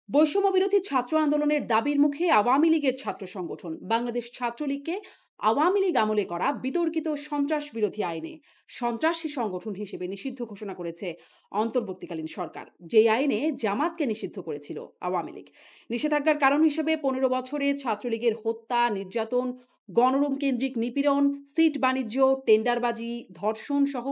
বৈষম্য বিরোধী ছাত্র আন্দোলনের দাবির মুখে আওয়ামী লীগের ছাত্র সংগঠন বাংলাদেশ ছাত্রলীগকে আওয়ামী লীগ আমলে করা বিতর্কিত সন্ত্রাস বিরোধী আইনে সন্ত্রাসী সংগঠন হিসেবে নিষিদ্ধ ঘোষণা করেছে অন্তর্বর্তীকালীন সরকার, যেই আইনে জামাতকে নিষিদ্ধ করেছিল আওয়ামী লীগ। নিষেধাজ্ঞার কারণ হিসেবে ১৫ বছরে ছাত্রলীগের হত্যা, নির্যাতন, গণরুম কেন্দ্রিক নিপীড়ন, সিট বাণিজ্য, টেন্ডারবাজি, ধর্ষণ সহ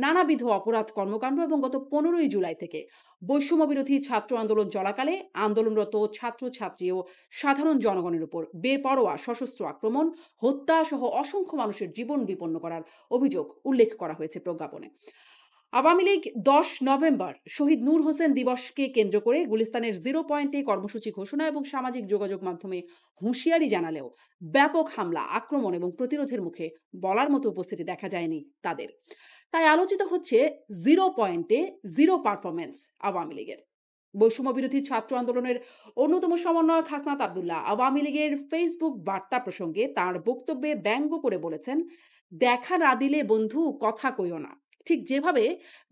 নানাবিধ অপরাধ কর্মকাণ্ড এবং গত ১৫ই জুলাই থেকে বৈষম্য বিরোধী ছাত্র আন্দোলন চলাকালে আন্দোলনরত ছাত্রছাত্রী ও সাধারণ জনগণের উপর বেপরোয়া সশস্ত্র আক্রমণ, হত্যা সহ অসংখ্য মানুষের জীবন বিপন্ন করার অভিযোগ উল্লেখ করা হয়েছে প্রজ্ঞাপনে। আওয়ামী লীগ ১০ নভেম্বর শহীদ নূর হোসেন দিবসকে কেন্দ্র করে গুলিস্তানের 0 পয়েন্টে কর্মসূচি ঘোষণা এবং সামাজিক যোগাযোগ মাধ্যমে হুঁশিয়ারি জানালেও ব্যাপক হামলা, আক্রমণ এবং প্রতিরোধের মুখে বলার মতো উপস্থিতি দেখা যায়নি তাদের। তাই আলোচিত হচ্ছে 0 পয়েন্টে 0 পারফরমেন্স আওয়ামী লীগের। বৈষম্য বিরোধী ছাত্র আন্দোলনের অন্যতম সমন্বয়ক হাসনাত আব্দুল্লাহ আওয়ামী লীগের ফেসবুক বার্তা প্রসঙ্গে তার বক্তব্যে ব্যঙ্গ করে বলেছেন, দেখা না দিলে বন্ধু কথা কইও না। ঠিক যেভাবে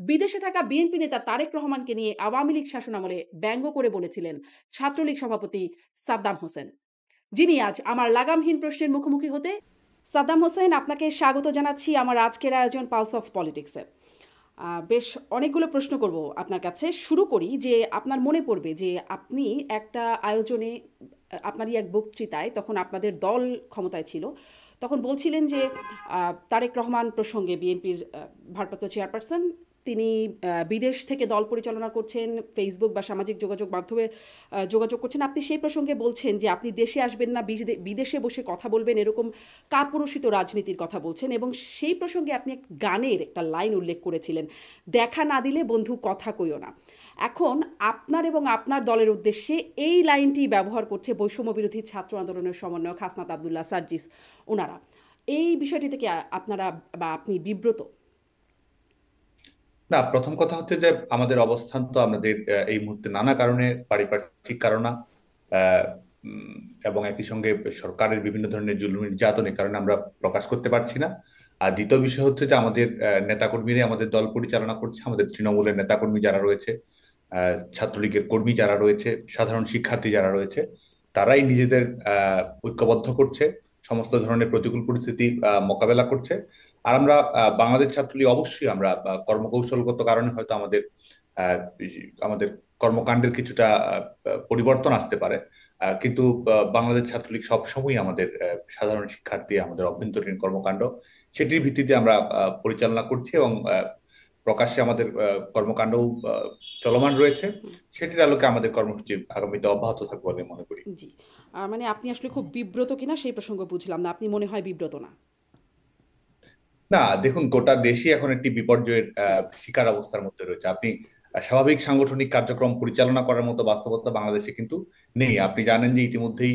বিদেশে থাকা বিএনপি নেতা তারেক রহমানকে নিয়ে আওয়ামী লীগ শাসনামলে ব্যঙ্গ করে বলেছিলেন ছাত্রলীগ সভাপতি সাদ্দাম হোসেন, যিনি আজ আমার লাগামহীন প্রশ্নের মুখোমুখি হতে। সাদ্দাম হোসেন, আপনাকে স্বাগত জানাচ্ছি আমার আজকের আয়োজন পালস অফ পলিটিক্সে। বেশ অনেকগুলো প্রশ্ন করব আপনার কাছে। শুরু করি যে আপনার মনে পড়বে যে আপনি একটা আয়োজনে আপনারই এক বক্তৃতায়, তখন আপনাদের দল ক্ষমতায় ছিল, তখন বলছিলেন যে তারেক রহমান প্রসঙ্গে বিএনপির ভারপ্রাপ্ত চেয়ারপারসন তিনি বিদেশ থেকে দল পরিচালনা করছেন, ফেসবুক বা সামাজিক যোগাযোগ মাধ্যমে যোগাযোগ করছেন। আপনি সেই প্রসঙ্গে বলছেন যে আপনি দেশে আসবেন না, বিদেশে বসে কথা বলবেন, এরকম কাপুরুষিত রাজনীতির কথা বলছেন। এবং সেই প্রসঙ্গে আপনি এক গানের একটা লাইন উল্লেখ করেছিলেন, দেখা না দিলে বন্ধু কথা কইও না। এখন আপনার এবং আপনার দলের উদ্দেশ্যে এই লাইনটি ব্যবহার করছে বৈষম্য বিরোধী ছাত্র আন্দোলনের সমন্বয়ক হাসনাত আব্দুল্লাহ সার্জিস ওনারা। এই বিষয়টি থেকে আপনারা বা আপনি বিব্রত? না, প্রথম কথা হচ্ছে যে আমাদের অবস্থান তো আমাদের এই মুহূর্তে নানা কারণে, পারিপার্শ্বিক কারণ উম, এবং একই সঙ্গে সরকারের বিভিন্ন ধরনের জুলুম নির্যাতনের কারণে আমরা প্রকাশ করতে পারছি না। আর দ্বিতীয় বিষয় হচ্ছে যে আমাদের নেতাকর্মীরা আমাদের দল পরিচালনা করছে, আমাদের তৃণমূলের নেতাকর্মী যারা রয়েছে, ছাত্রলীগের কর্মী যারা রয়েছে, সাধারণ শিক্ষার্থী যারা রয়েছে, তারাই নিজেদের ঐক্যবদ্ধ করছে, সমস্ত ধরনের প্রতিকূল পরিস্থিতি মোকাবেলা করছে। আর আমরা বাংলাদেশ ছাত্রলীগ অবশ্যই আমরা কর্মকৌশলগত কারণে হয়তো আমাদের আহ, আমাদের কর্মকাণ্ডের কিছুটা পরিবর্তন আসতে পারে, কিন্তু বাংলাদেশ ছাত্রলীগ সবসময় আমাদের সাধারণ শিক্ষার্থী, আমাদের অভ্যন্তরীণ কর্মকাণ্ড, সেটির ভিত্তিতে আমরা পরিচালনা করছি এবং প্রকাশ্যে আমাদের কর্মকাণ্ড চলমান রয়েছে। সেটির আলোকে আমাদের কর্মসূচি আগামীতে অব্যাহত থাকবে বলে মনে করি। জি। মানে আপনি আসলে খুব বিব্রত কিনা সেই প্রসঙ্গ বুঝলাম না। আপনি মনে হয় বিব্রত না? না, দেখুন, গোটা দেশই এখন একটি বিপর্যয়ের শিকার অবস্থার মধ্যে রয়েছে। আপনি স্বাভাবিক সাংগঠনিক কার্যক্রম পরিচালনা করার মতো বাস্তবতা বাংলাদেশে কিন্তু নেই। আপনি জানেন যে ইতিমধ্যেই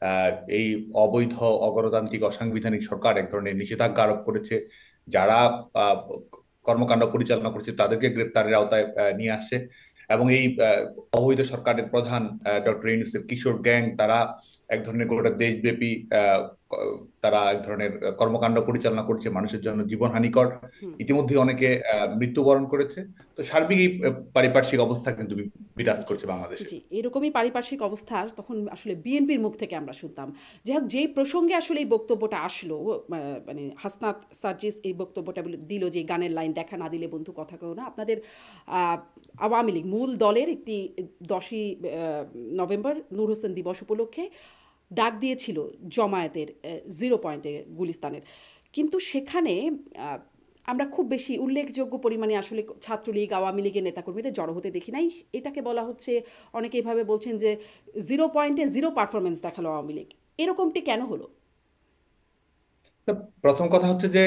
আহ, এই অবৈধ, অগণতান্ত্রিক, অসাংবিধানিক সরকার এক ধরনের নিষেধাজ্ঞা আরোপ করেছে। যারা আহ, কর্মকাণ্ড পরিচালনা করছে তাদেরকে গ্রেপ্তারের আওতায় নিয়ে আসছে। এবং এই অবৈধ সরকারের প্রধান ডক্টর ইউনূসের কিশোর গ্যাং, তারা এক ধরনের গোটা দেশব্যাপী তারা এক ধরনের কর্মকাণ্ড পরিচালনা করছে, মানুষের জন্য জীবন হানিকর। হুম। ইতিমধ্যে অনেকে মৃত্যুবরণ করেছে। তো সার্বিক এই পারিপার্শ্বিক অবস্থা কিন্তু বিরাজ জি, করছে বাংলাদেশে। জি। এরকমই পারিপার্শ্বিক অবস্থা তখন আসলে বিএনপির মুখ থেকে আমরা শুনতাম। যাই হোক, যেই প্রসঙ্গে আসলে এই বক্তব্যটা আসলো, মানে হাসনাত সার্জিস এই বক্তব্যটা দিল যে গানের লাইন, দেখা না দিলে বন্ধু কথা কেউ না। আপনাদের আহ, আওয়ামী লীগ মূল দলের একটি 10ই নভেম্বর নূর হোসেন দিবস উপলক্ষে ডাক দিয়েছিল জমায়েতের 0 পয়েন্টে গুলিস্তানের। কিন্তু সেখানে আহ, আমরা খুব বেশি উল্লেখযোগ্য পরিমাণে আসলে ছাত্রলীগ, আওয়ামী লীগের নেতাকর্মীদের জড়ো হতে দেখি নাই। এটাকে বলা হচ্ছে, অনেকে এভাবে বলছেন যে 0 পয়েন্টে 0 পারফরমেন্স দেখালো আওয়ামী লীগ। এরকমটি কেন হলো? তো প্রথম কথা হচ্ছে যে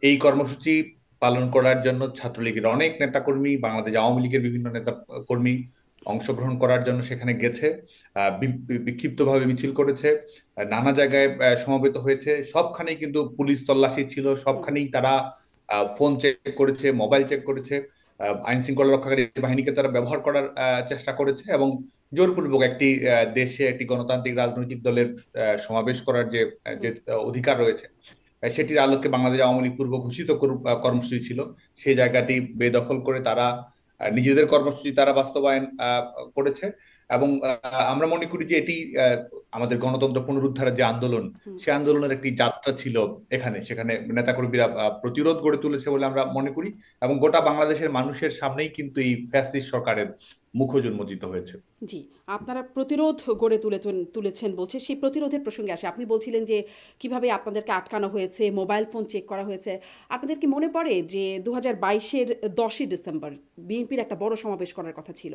এই কর্মসূচি পালন করার জন্য ছাত্রলীগের অনেক নেতাকর্মী, বাংলাদেশ আওয়ামী লীগের বিভিন্ন নেতা কর্মী অংশগ্রহণ করার জন্য সেখানে গেছে, বিক্ষিপ্তভাবে মিছিল করেছে, নানা জায়গায় সমবেত হয়েছে। সবখানেই কিন্তু পুলিশ তল্লাশি ছিল, হুম। সবখানেই তারা ফোন চেক করেছে, মোবাইল চেক করেছে, আইন শৃঙ্খলা রক্ষাকারী বাহিনীকে তারা ব্যবহার করার চেষ্টা করেছে এবং জোরপূর্বক একটি দেশে একটি গণতান্ত্রিক রাজনৈতিক দলের সমাবেশ করার যে যে হুম। অধিকার রয়েছে, সেটির আলোকে বাংলাদেশ আওয়ামী লীগ পূর্ব ঘোষিত কর্মসূচি ছিল, সেই জায়গাটি বেদখল করে তারা নিজেদের কর্মসূচি তারা বাস্তবায়ন করেছে। এবং আমরা মনে করি যে এটি আমাদের গণতন্ত্র পুনরুদ্ধারের যে আন্দোলন, হুম। সে আন্দোলনের একটি যাত্রা ছিল। সেখানে নেতাকর্মীরা প্রতিরোধ গড়ে তুলেছে বলে আমরা মনে করি, এবং গোটা বাংলাদেশের মানুষের সামনেই কিন্তু এই ফ্যাসিস্ট সরকারের মুখোশ উন্মোচিত হয়েছে। জি, আপনারা প্রতিরোধ গড়ে তুলেছেন বলছে। সেই প্রতিরোধের প্রসঙ্গে আসি। আপনি বলছিলেন যে কিভাবে আপনাদেরকে আটকানো হয়েছে, মোবাইল ফোন চেক করা হয়েছে। আপনাদের কি মনে পড়ে যে ২০২২-এর ১০ই ডিসেম্বর বিএনপির একটা বড় সমাবেশ করার কথা ছিল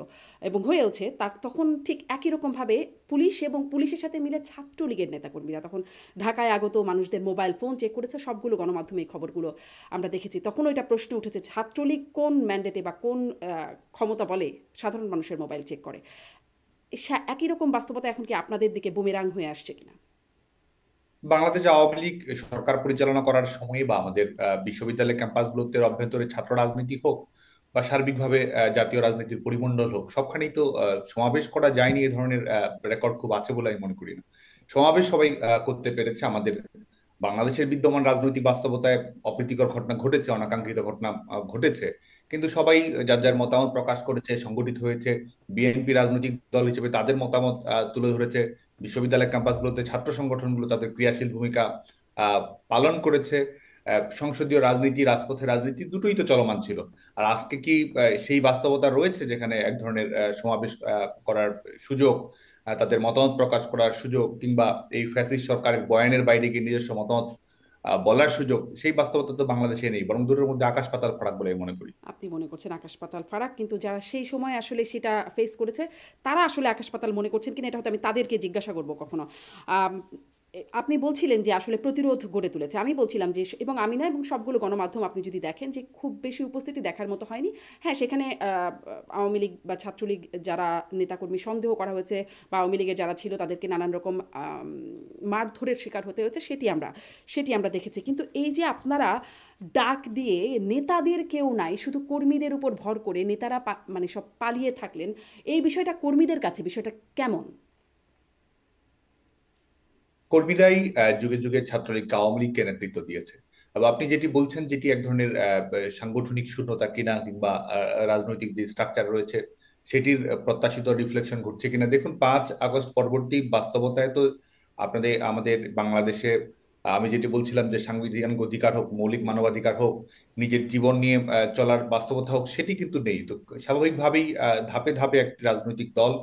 এবং হয়েওছে। তখন ঠিক একই রকমভাবে পুলিশ এবং পুলিশের সাথে মিলে ছাত্রলীগের নেতাকর্মীরা তখন ঢাকায় আগত মানুষদের মোবাইল ফোন চেক করেছে। সবগুলো গণমাধ্যমে এই খবরগুলো আমরা দেখেছি। তখনও এটা প্রশ্ন উঠেছে, ছাত্রলীগ কোন ম্যান্ডেটে বা কোন ক্ষমতা বলে সাধারণ মানুষের মোবাইল চেক করে? একই রকম বাস্তবতা এখন কি আপনাদের দিকে বুমেরাং হয়ে আসছে কিনা? বাংলাদেশ আওয়ামী লীগ সরকার পরিচালনা করার সময় বা আমাদের বিশ্ববিদ্যালয় ক্যাম্পাসগুলোতে অভ্যন্তরে ছাত্র রাজনীতি হোক বা সার্বিকভাবে জাতীয় রাজনীতির পরিমণ্ডল হোক, সবখানেই তো সমাবেশ করা যায়নি এ ধরনের রেকর্ড খুব আছে বলে আমি মনে করি না। সমাবেশ সবাই করতে পেরেছে। আমাদের বাংলাদেশের বিদ্যমান রাজনৈতিক বাস্তবতায় অপ্রীতিকর ঘটনা ঘটেছে, অনাকাঙ্ক্ষিত ঘটনা ঘটেছে, কিন্তু সবাই যার যার মতামত প্রকাশ করেছে, সংগঠিত হয়েছে। বিএনপি রাজনৈতিক দল হিসেবে তাদের মতামত তুলে ধরেছে। বিশ্ববিদ্যালয় ক্যাম্পাসগুলোতে ছাত্র সংগঠনগুলো তাদের ক্রিয়াশীল ভূমিকা আহ, পালন করেছে। সংসদীয় রাজনীতি, রাজপথের রাজনীতি দুটোই তো চলমান ছিল। আর আজকে কি সেই বাস্তবতা রয়েছে যেখানে এক ধরনের সমাবেশ করার সুযোগ, তাদের মতামত প্রকাশ করার সুযোগ, কিংবা এই ফ্যাসিস্ট সরকারের বয়ানের বাইরে গিয়ে নিজস্ব মতামত বলার সুযোগ, সেই বাস্তবতা তো বাংলাদেশে নেই, বরং দুটোর মধ্যে আকাশ পাতাল ফারাক বলে আমি মনে করি। আপনি মনে করছেন আকাশ পাতাল ফারাক, কিন্তু যারা সেই সময় আসলে সেটা ফেস করেছে তারা আসলে আকাশ পাতাল মনে করছেন কিনা এটা হয়তো আমি তাদেরকে জিজ্ঞাসা করব কখনো। আম, আপনি বলছিলেন যে আসলে প্রতিরোধ গড়ে তুলেছে, আমি বলছিলাম যে এবং আমি না, এবং সবগুলো গণমাধ্যম আপনি যদি দেখেন যে খুব বেশি উপস্থিতি দেখার মতো হয়নি। হ্যাঁ, সেখানে আওয়ামী লীগ বা ছাত্রলীগ যারা নেতাকর্মী সন্দেহ করা হয়েছে বা আওয়ামী লীগের যারা ছিল তাদেরকে নানান রকম মারধরের শিকার হতে হয়েছে, সেটি আমরা দেখেছি। কিন্তু এই যে আপনারা ডাক দিয়ে নেতাদের কেউ নাই, শুধু কর্মীদের উপর ভর করে নেতারা মানে সব পালিয়ে থাকলেন, এই বিষয়টা কর্মীদের কাছে বিষয়টা কেমন? কর্মীরাই যুগে যুগে ছাত্রলীগকে আওয়ামী লীগকে নেতৃত্ব দিয়েছে। এবং আপনি যেটি বলছেন, যেটি এক ধরনের সাংগঠনিক শূন্যতা কিনা, কিংবা রাজনৈতিক যে স্ট্রাকচার রয়েছে সেটির প্রত্যাশিত রিফ্লেকশন ঘটছে কিনা, দেখুন 5 আগস্ট পরবর্তী বাস্তবতায় তো আমাদের বাংলাদেশে আমি যেটি বলছিলাম যে সাংবিধানিক অধিকার হোক, মৌলিক মানবাধিকার হোক, নিজের জীবন নিয়ে চলার বাস্তবতা হোক, সেটি কিন্তু নেই। তো স্বাভাবিকভাবেই ধাপে ধাপে একটি রাজনৈতিক দল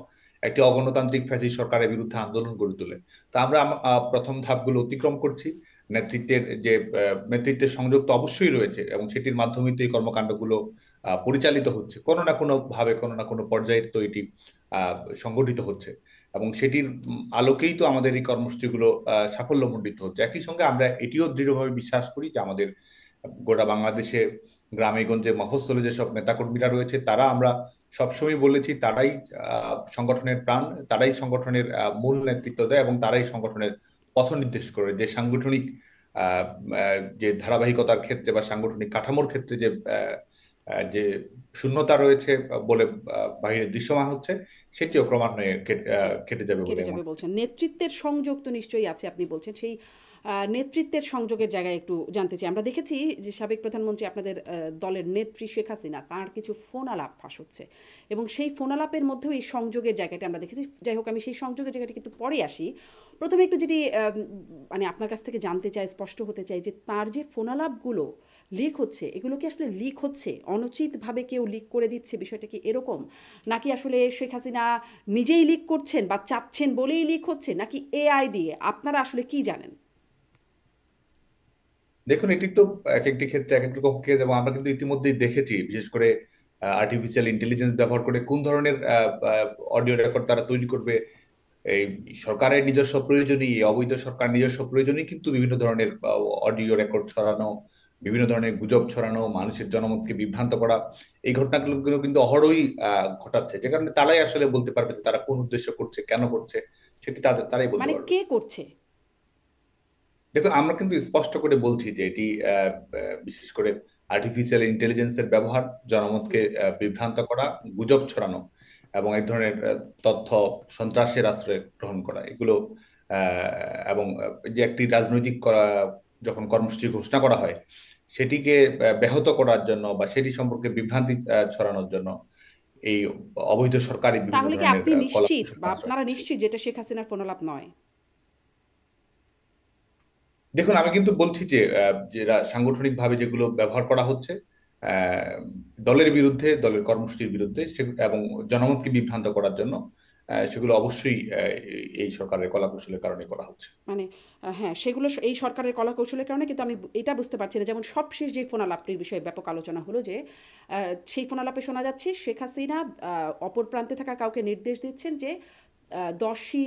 একটি অগণতান্ত্রিক ফ্যাসিস্ট সরকারের বিরুদ্ধে আন্দোলন গড়ে তোলে। তা আমরা প্রথম ধাপগুলো অতিক্রম করছি। নেতৃত্বের সংযোগ তো অবশ্যই রয়েছে, এবং সেটির মাধ্যমে তো এই কর্মকাণ্ডগুলো পরিচালিত হচ্ছে, কোনো না কোনো ভাবে, কোনো না কোনো পর্যায়ে তো এটি সংগঠিত হচ্ছে, এবং সেটির আলোকেই তো আমাদের এই কর্মসূচিগুলো সাফল্যমণ্ডিত হচ্ছে। একই সঙ্গে আমরা এটিও দৃঢ়ভাবে বিশ্বাস করি যে আমাদের গোটা বাংলাদেশে গ্রামে গঞ্জে মফস্বলে যেসব নেতাকর্মীরা রয়েছে, তারা, আমরা সবসময় বলেছি, তারাই সংগঠনের প্রাণ, তারাই সংগঠনের মূল নেতৃত্ব দেয়, এবং তারাই সংগঠনের পথ নির্দেশ করে। যে সাংগঠনিক যে ধারাবাহিকতার ক্ষেত্রে বা সাংগঠনিক কাঠামোর ক্ষেত্রে যে শূন্যতা রয়েছে বলে বাইরে দৃশ্যমান হচ্ছে, সেটিও ক্রমান্বয়ে জি, কেটে যাবে বলে কেটে যাবে মনে করি। বলছেন। নেতৃত্বের সংযোগ তো নিশ্চয়ই আছে আপনি বলছেন। সেই নেতৃত্বের সংযোগের জায়গায় একটু জানতে চাই। আমরা দেখেছি যে সাবেক প্রধানমন্ত্রী আপনাদের দলের নেত্রী শেখ হাসিনা, তাঁর কিছু ফোনালাপ ফাঁস হচ্ছে এবং সেই ফোনালাপের মধ্যেও এই সংযোগের জায়গাটা আমরা দেখেছি। যাই হোক, আমি সেই সংযোগের জায়গাটি কিন্তু পরে আসি। প্রথমে একটু যেটি মানে আপনার কাছ থেকে জানতে চাই, স্পষ্ট হতে চাই যে তার যে ফোনালাপগুলো লিক হচ্ছে, এগুলো কি আসলে লিক হচ্ছে অনুচিতভাবে কেউ লিক করে দিচ্ছে, বিষয়টা কি এরকম? নাকি আসলে শেখ হাসিনা নিজেই লিক করছেন বা চাচ্ছেন বলেই লিক হচ্ছে, নাকি এআই দিয়ে? আপনারা আসলে কি জানেন? দেখুন, এটি তো এক একটি ক্ষেত্রে এক এক রকম কেস, এবং আমরা কিন্তু ইতিমধ্যেই দেখেছি, বিশেষ করে আর্টিফিশিয়াল ইন্টেলিজেন্স ব্যবহার করে কোন ধরনের অডিও রেকর্ড তারা তৈরি করবে। এই সরকারের নিজস্ব প্রয়োজনই, অবৈধ সরকার নিজস্ব প্রয়োজনই কিন্তু বিভিন্ন ধরনের অডিও রেকর্ড ছড়ানো, বিভিন্ন ধরনের গুজব ছড়ানো, মানুষের জনমতকে বিভ্রান্ত করা, এই ঘটনাগুলো কিন্তু অহরহই ঘটাচ্ছে। যে কারণে তারাই আসলে বলতে পারবে যে তারা কোন উদ্দেশ্য করছে, কেন করছে, সেটি তারাই বলতে মানে পারবে। কে করছে? দেখুন, আমরা কিন্তু স্পষ্ট করে বলছি যে এটি বিশেষ করে আর্টিফিশিয়াল ইন্টেলিজেন্সের ব্যবহার, জনমতকে হুম। বিভ্রান্ত করা, গুজব ছড়ানো, এবং এক ধরনের তথ্য সন্ত্রাসের আশ্রয় গ্রহণ করা, এগুলো এবং যে একটি রাজনৈতিক যখন কর্মসূচি ঘোষণা করা হয়, সেটিকে ব্যাহত করার জন্য বা সেটি সম্পর্কে বিভ্রান্তি ছড়ানোর জন্য এই অবৈধ সরকারি বিভিন্ন তাহলে কি ধরনের আপনি নিশ্চিত কলাকৌশল বা আশ্রয় আপনারা নিচ্ছে। নিশ্চিত যেটা শেখ হাসিনার ফোনালাপ নয়? দেখুন, আমি কিন্তু বলছি যে যেটা সাংগঠনিকভাবে যেগুলো ব্যবহার করা হচ্ছে আহ, দলের বিরুদ্ধে, দলের কর্মসূচির বিরুদ্ধে এবং জনমতকে বিভ্রান্ত করার জন্য, সেগুলো অবশ্যই এই সরকারের কলাকৌশলের কারণে করা হচ্ছে। মানে হ্যাঁ, সেগুলো এই সরকারের কলাকৌশলের কারণে, কিন্তু আমি এটা বুঝতে পারছি না, যেমন সবশেষ যে ফোনালাপটির বিষয়ে ব্যাপক আলোচনা হলো যে সেই ফোনালাপে শোনা যাচ্ছে শেখ হাসিনা অপর প্রান্তে থাকা কাউকে নির্দেশ দিচ্ছেন যে 10ই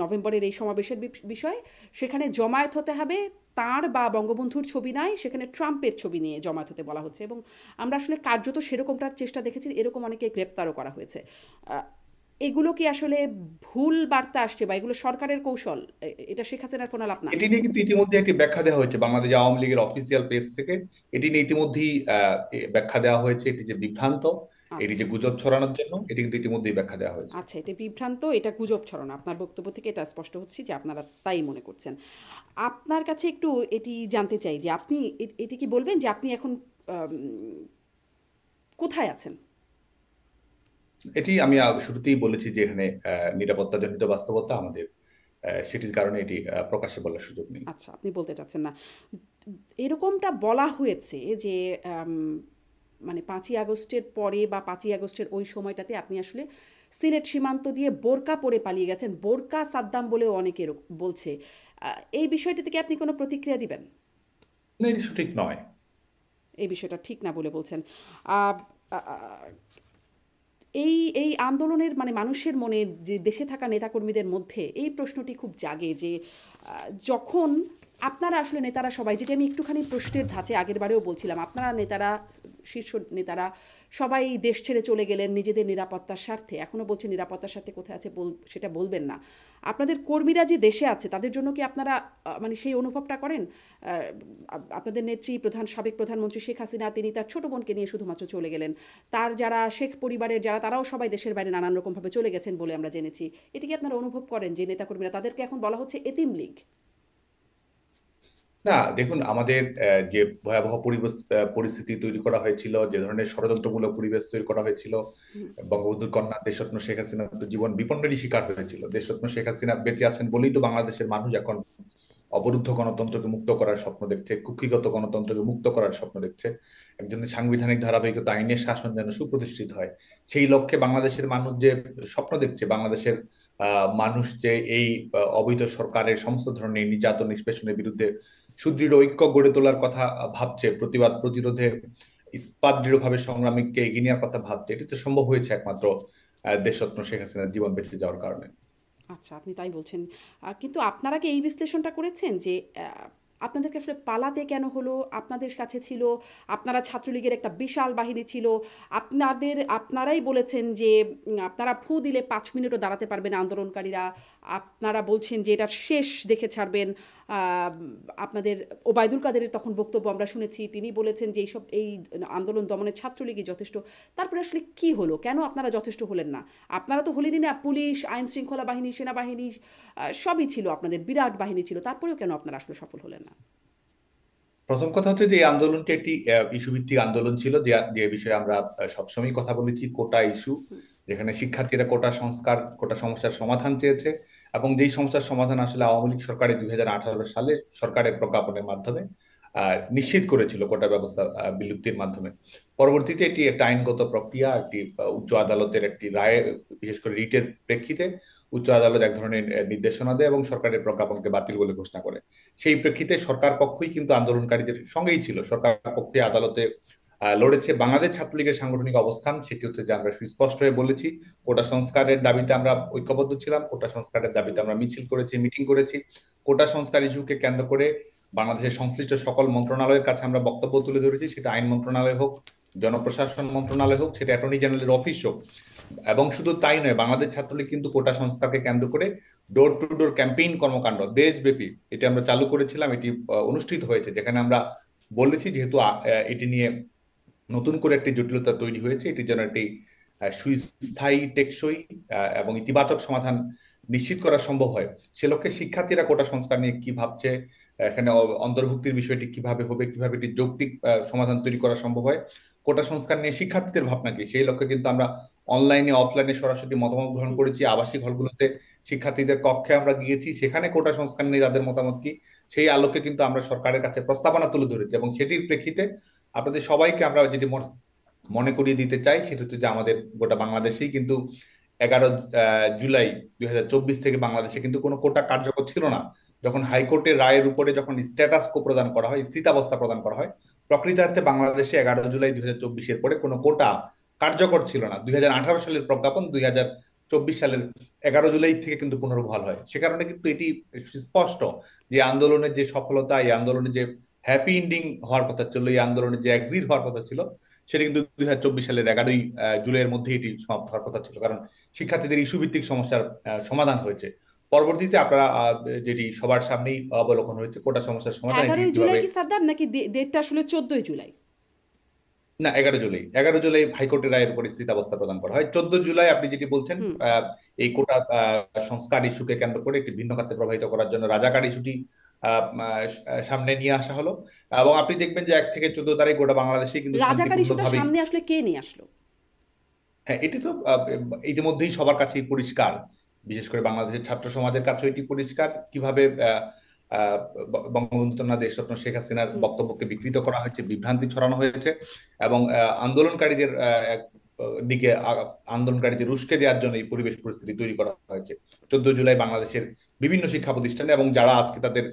নভেম্বরের এই সমাবেশের বিষয়, সেখানে জমায়েত হতে হবে, তার বা বঙ্গবন্ধুর ছবি নাই, সেখানে ট্রাম্পের ছবি নিয়ে জমায়েত হতে বলা হচ্ছে। এবং আমরা আসলে কার্যত সেরকমটার চেষ্টা দেখেছি, এরকম অনেকে গ্রেপ্তারও করা হয়েছে। আহ, এগুলো কি আসলে ভুল বার্তা আসছে, বা এগুলো সরকারের কৌশল? এটা শেখ হাসিনার ফোনালাপ না? এটি নিয়ে কিন্তু ইতিমধ্যে একটি ব্যাখ্যা দেওয়া হয়েছে বাংলাদেশ আওয়ামী লীগের অফিসিয়াল পেজ থেকে। এটি নিয়ে ইতিমধ্যেই ব্যাখ্যা দেওয়া হয়েছে। এটি যে বিভ্রান্ত, এটি যে আচ্ছা, গুজব ছড়ানোর জন্য, এটি কিন্তু ইতিমধ্যেই ব্যাখ্যা দেওয়া হয়েছে। আচ্ছা, এটা বিভ্রান্ত, এটা গুজব ছড়ানো, আপনার বক্তব্য থেকে এটা স্পষ্ট হচ্ছে যে আপনারা তাই মনে করছেন। আপনার কাছে একটু এটি জানতে চাই যে আপনি এটি কি বলবেন যে আপনি এখন আম, কোথায় আছেন? এটি আমি শুরুতেই বলেছি যে এখানে নিরাপত্তাজনিত বাস্তবতা আমাদের, সেটির কারণে এটি প্রকাশ্যে বলার সুযোগ নেই। আচ্ছা, আপনি বলতে চাচ্ছেন না। এরকমটা বলা হয়েছে যে আম, মানে 5ই আগস্টের পরে বা 5ই আগস্টের ওই সময়টাতে আপনি আসলে সিলেট সীমান্ত দিয়ে বোরকা পরে পালিয়ে গেছেন, বোরকা সাদ্দাম বলেও অনেকে বলছে। এই বিষয়টি থেকে আপনি কোনো প্রতিক্রিয়া দিবেন? না, এটি সঠিক নয়। এই বিষয়টা ঠিক না বলে বলছেন। আহ, আহ, এই এই আন্দোলনের মানে মানুষের মনে, যে দেশে থাকা নেতাকর্মীদের মধ্যে এই প্রশ্নটি খুব জাগে যে যখন আপনারা আসলে নেতারা সবাই, যেটা আমি একটুখানি প্রশ্নের ধাঁচে আগের বারেও বলছিলাম, আপনারা নেতারা, শীর্ষ নেতারা সবাই দেশ ছেড়ে চলে গেলেন নিজেদের নিরাপত্তার স্বার্থে, এখনও বলছে নিরাপত্তার স্বার্থে কোথায় আছে সেটা বলবেন না। আপনাদের কর্মীরা যে দেশে আছে তাদের জন্য কি আপনারা মানে সেই অনুভবটা করেন? আপনাদের নেত্রী, সাবেক প্রধানমন্ত্রী শেখ হাসিনা, তিনি তার ছোট বোনকে নিয়ে শুধুমাত্র চলে গেলেন। তার যারা শেখ পরিবারের যারা, তারাও সবাই দেশের বাইরে নানান রকমভাবে চলে গেছেন বলে আমরা জেনেছি। এটা কি আপনারা অনুভব করেন যে নেতাকর্মীরা, তাদেরকে এখন বলা হচ্ছে এতিম লীগ? না, দেখুন, আমাদের যে ভয়াবহ পরিবেশ, পরিস্থিতি তৈরি করা হয়েছিল, যে ধরনের ষড়যন্ত্রমূলক পরিবেশ তৈরি করা হয়েছিল, বঙ্গবন্ধুর কন্যা দেশরত্ন শেখ হাসিনা তো জীবন বিপন্নেরই শিকার হয়েছিল। দেশরত্ন শেখ হাসিনা বেঁচে আছেন বলেই তো বাংলাদেশের মানুষ এখন অবরুদ্ধ গণতন্ত্রকে মুক্ত করার স্বপ্ন দেখছে, কুক্ষিগত গণতন্ত্রকে মুক্ত করার স্বপ্ন দেখছে। একজন সাংবিধানিক ধারাবাহিকতা, আইনের শাসন যেন সুপ্রতিষ্ঠিত হয়, সেই লক্ষ্যে বাংলাদেশের মানুষ যে স্বপ্ন দেখছে, বাংলাদেশের মানুষ যে এই অবৈধ সরকারের সমস্ত ধরনের নির্যাতন নিষ্পেষণের বিরুদ্ধে সুদৃঢ় ঐক্য গড়ে তোলার কথা ভাবছে, প্রতিবাদ প্রতিরোধে ইস্পাত দৃঢ়ভাবে সংগ্রামীকে এগিয়ে নেওয়ার কথা ভাবছে, এটি তো সম্ভব হয়েছে একমাত্র দেশরত্ন শেখ হাসিনার জীবন বেঁচে যাওয়ার কারণে। আচ্ছা, আপনি তাই বলছেন। কিন্তু আপনারা কি এই বিশ্লেষণটা করেছেন যে আপনাদেরকে আসলে পালাতে কেন হলো? আপনাদের কাছে ছিল, আপনারা ছাত্রলীগের একটা বিশাল বাহিনী ছিল, আপনারাই বলেছেন যে আপনারা ফু দিলে 5 মিনিটও দাঁড়াতে পারবেন না আন্দোলনকারীরা। আপনারা বলছেন যে এটা শেষ দেখে ছাড়বেন। আহ, আপনাদের ওবায়দুল কাদেরের তখন বক্তব্য আমরা শুনেছি, তিনি বলেছেন যে এই আন্দোলন দমনের ছাত্রলীগই যথেষ্ট। তারপরে আসলে কি হলো, কেন আপনারা যথেষ্ট হলেন না? আপনারা তো হলেনই না, পুলিশ, আইন শৃঙ্খলা বাহিনী, সেনাবাহিনী সবই ছিল, আপনাদের বিরাট বাহিনী ছিল, তারপরেও কেন আপনারা আসলে সফল হলেন না? প্রথম কথা হচ্ছে যে এই আন্দোলনটি একটি ইস্যু ভিত্তিক আন্দোলন ছিল, যে যে বিষয়ে আমরা সবসময় কথা বলেছি, কোটা ইস্যু, যেখানে শিক্ষার্থীরা কোটা সংস্কার, কোটা সমস্যার সমাধান চেয়েছে, এবং যেই সমস্যার সমাধান আসলে আওয়ামী লীগ সরকারের 2018 সালে সরকারের প্রজ্ঞাপনের মাধ্যমে নিশ্চিত করেছিল, কোটা ব্যবস্থা বিলুপ্তির মাধ্যমে। পরবর্তীতে এটি একটা আইনগত প্রক্রিয়া, একটি উচ্চ আদালতের একটি রায়, বিশেষ করে রিটের প্রেক্ষিতে উচ্চ আদালত এক ধরনের নির্দেশনা দেয় এবং সরকারের প্রজ্ঞাপনকে বাতিল বলে ঘোষণা করে। সেই প্রেক্ষিতে সরকার পক্ষই কিন্তু আন্দোলনকারীদের সঙ্গেই ছিল, সরকার পক্ষে আদালতে লড়েছে। বাংলাদেশ ছাত্রলীগের সাংগঠনিক অবস্থান সেটি হচ্ছে যে আমরা সুস্পষ্ট হয়ে বলেছি, কোটা সংস্কারের দাবিতে আমরা ঐক্যবদ্ধ ছিলাম, কোটা সংস্কারের দাবিতে আমরা মিছিল করেছি, মিটিং করেছি। কোটা সংস্কার ইস্যুকে কেন্দ্র করে বাংলাদেশের সংশ্লিষ্ট সকল মন্ত্রণালয়ের কাছে আমরা বক্তব্য তুলে ধরেছি, সেটা আইন মন্ত্রণালয় হোক, জনপ্রশাসন মন্ত্রণালয় হোক, সেটা অ্যাটর্নি জেনারেলের অফিস হোক। এবং শুধু তাই নয়, বাংলাদেশ ছাত্রলীগ কিন্তু কোটা সংস্কারকে কেন্দ্র করে ডোর টু ডোর ক্যাম্পেইন কর্মকাণ্ড দেশব্যাপী এটি আমরা চালু করেছিলাম। এটি অনুষ্ঠিত হয়েছে, যেখানে আমরা বলেছি যেহেতু এটি নিয়ে নতুন করে একটি জটিলতা তৈরি হয়েছে, এটির জন্য একটি সুস্থায়ী, টেকসই এবং ইতিবাচক সমাধান নিশ্চিত করা সম্ভব হয়। সে লক্ষ্যে শিক্ষার্থীরা কোটা সংস্কার নিয়ে কি ভাবছে, এখানে অন্তর্ভুক্তির বিষয়টি কিভাবে হবে, কিভাবে একটি যৌক্তিক সমাধান তৈরি করা সম্ভব হয়, কোটা সংস্কার নিয়ে শিক্ষার্থীদের ভাবনা কি, সেই লক্ষ্যে কিন্তু আমরা অনলাইনে অফলাইনে সরাসরি মতামত গ্রহণ করেছি, আবাসিক হলগুলোতে শিক্ষার্থীদের কক্ষে আমরা গিয়েছি, সেখানে কোটা সংস্কার নিয়ে তাদের মতামত কি সেই আলোকে কিন্তু আমরা সরকারের কাছে প্রস্তাবনা তুলে ধরেছি। এবং সেটির প্রেক্ষিতে আপনাদের সবাইকে আমরা যেটি মনে করিয়ে দিতে চাই সেটা হচ্ছে যে আমাদের গোটা বাংলাদেশেই কিন্তু 11 জুলাই 2024 থেকে বাংলাদেশে কিন্তু কোনো কোটা কার্যকর ছিল না। যখন হাইকোর্টের রায়ের উপরে যখন স্ট্যাটাস কো প্রদান করা হয়, স্থিতাবস্থা প্রদান করা হয়, প্রকৃতার্থে বাংলাদেশে 11 জুলাই 2024 পরে কোনো কোটা কার্যকর ছিল না। 2018 সালের প্রজ্ঞাপন 2024 সালের 11 জুলাই থেকে কিন্তু পুনর্বহাল হয়। সে কারণে কিন্তু এটি স্পষ্ট যে আন্দোলনের যে সফলতা, এই আন্দোলনের যে হ্যাপি এন্ডিং হওয়ার কথা ছিল, এই আন্দোলনের যে এক্সিট হওয়ার কথা ছিল, সেটা কিন্তু 2024 সালের 11 জুলাইয়ের মধ্যে এটি সমাপ্ত হওয়ার কথা ছিল, কারণ শিক্ষার্থীদের ইস্যু ভিত্তিক সমস্যার সমাধান হয়েছে। পরবর্তীতে আপনারা যেটি সবার সামনেই অবলোকন হয়েছে, কোটা সমস্যার সমাধান এটি 11ই জুলাই কিভাবে। কি সাদ্দাম, নাকি ডেটটা আসলে 14ই জুলাই? না, 11 জুলাই, 11 জুলাই হাইকোর্টের রায়ের উপর স্থিতাবস্থা প্রদান করা হয়। 14 জুলাই আপনি যেটি বলছেন, হুম। এই কোটা সংস্কার ইস্যুকে কেন্দ্র করে একটি ভিন্ন খাতে প্রবাহিত করার জন্য রাজাকার ইস্যুটি সামনে নিয়ে আসা হলো। এবং আপনি দেখবেন যে 1 থেকে 14 তারিখ গোটা বাংলাদেশে কিন্তু রাজাকার ইস্যুটা শান্তিপূর্ণভাবেই। সামনে আসলে কে নিয়ে আসলো? হ্যাঁ, এটি তো ইতিমধ্যেই সবার কাছেই পরিষ্কার, বিশেষ করে বাংলাদেশের ছাত্র সমাজের কাছে এটি পরিষ্কার কিভাবে আহ, বঙ্গবন্ধু কন্যা দেশরত্ন শেখ হাসিনার হুম। বক্তব্যকে বিকৃত করা হয়েছে, বিভ্রান্তি ছড়ানো হয়েছে, এবং আন্দোলনকারীদের দিকে আন্দোলনকারীদের উস্কে দেওয়ার জন্য এই পরিবেশ পরিস্থিতি তৈরি করা হয়েছে 14 জুলাই বাংলাদেশের বিভিন্ন শিক্ষা প্রতিষ্ঠানে। এবং যারা আজকে তাদের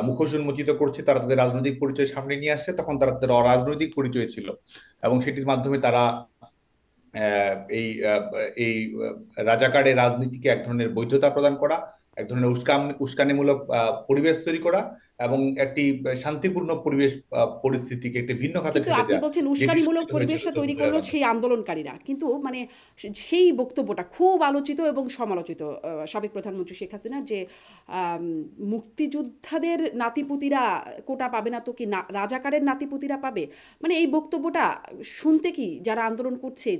মুখোশ উন্মোচিত করছে, তারা তাদের রাজনৈতিক পরিচয় সামনে নিয়ে আসছে, তখন তারা তাদের অরাজনৈতিক পরিচয় ছিল, এবং সেটির মাধ্যমে তারা এই এই রাজাকারের রাজনীতিকে এক ধরনের বৈধতা প্রদান করা, এক ধরনের উস্কানিমূলক পরিবেশ তৈরি করা, এবং একটি শান্তিপূর্ণ পরিবেশ পরিস্থিতিকে একটি ভিন্ন খাতে কিন্তু ঠেলে আপনি দেওয়া, বলছেন যেটি উস্কানিমূলক সূচিত হয়েছে পরিবেশটা তৈরি 14 জুলাইয়ের করলো মাধ্যমে। সেই আন্দোলনকারীরা, কিন্তু মানে সেই বক্তব্যটা খুব আলোচিত এবং সমালোচিত সাবেক প্রধানমন্ত্রী শেখ হাসিনা, যে আম, মুক্তিযোদ্ধাদের নাতিপুতিরা কোটা পাবে না তো কি রাজাকারের নাতিপুতিরা পাবে। মানে এই বক্তব্যটা শুনতে কি যারা আন্দোলন করছে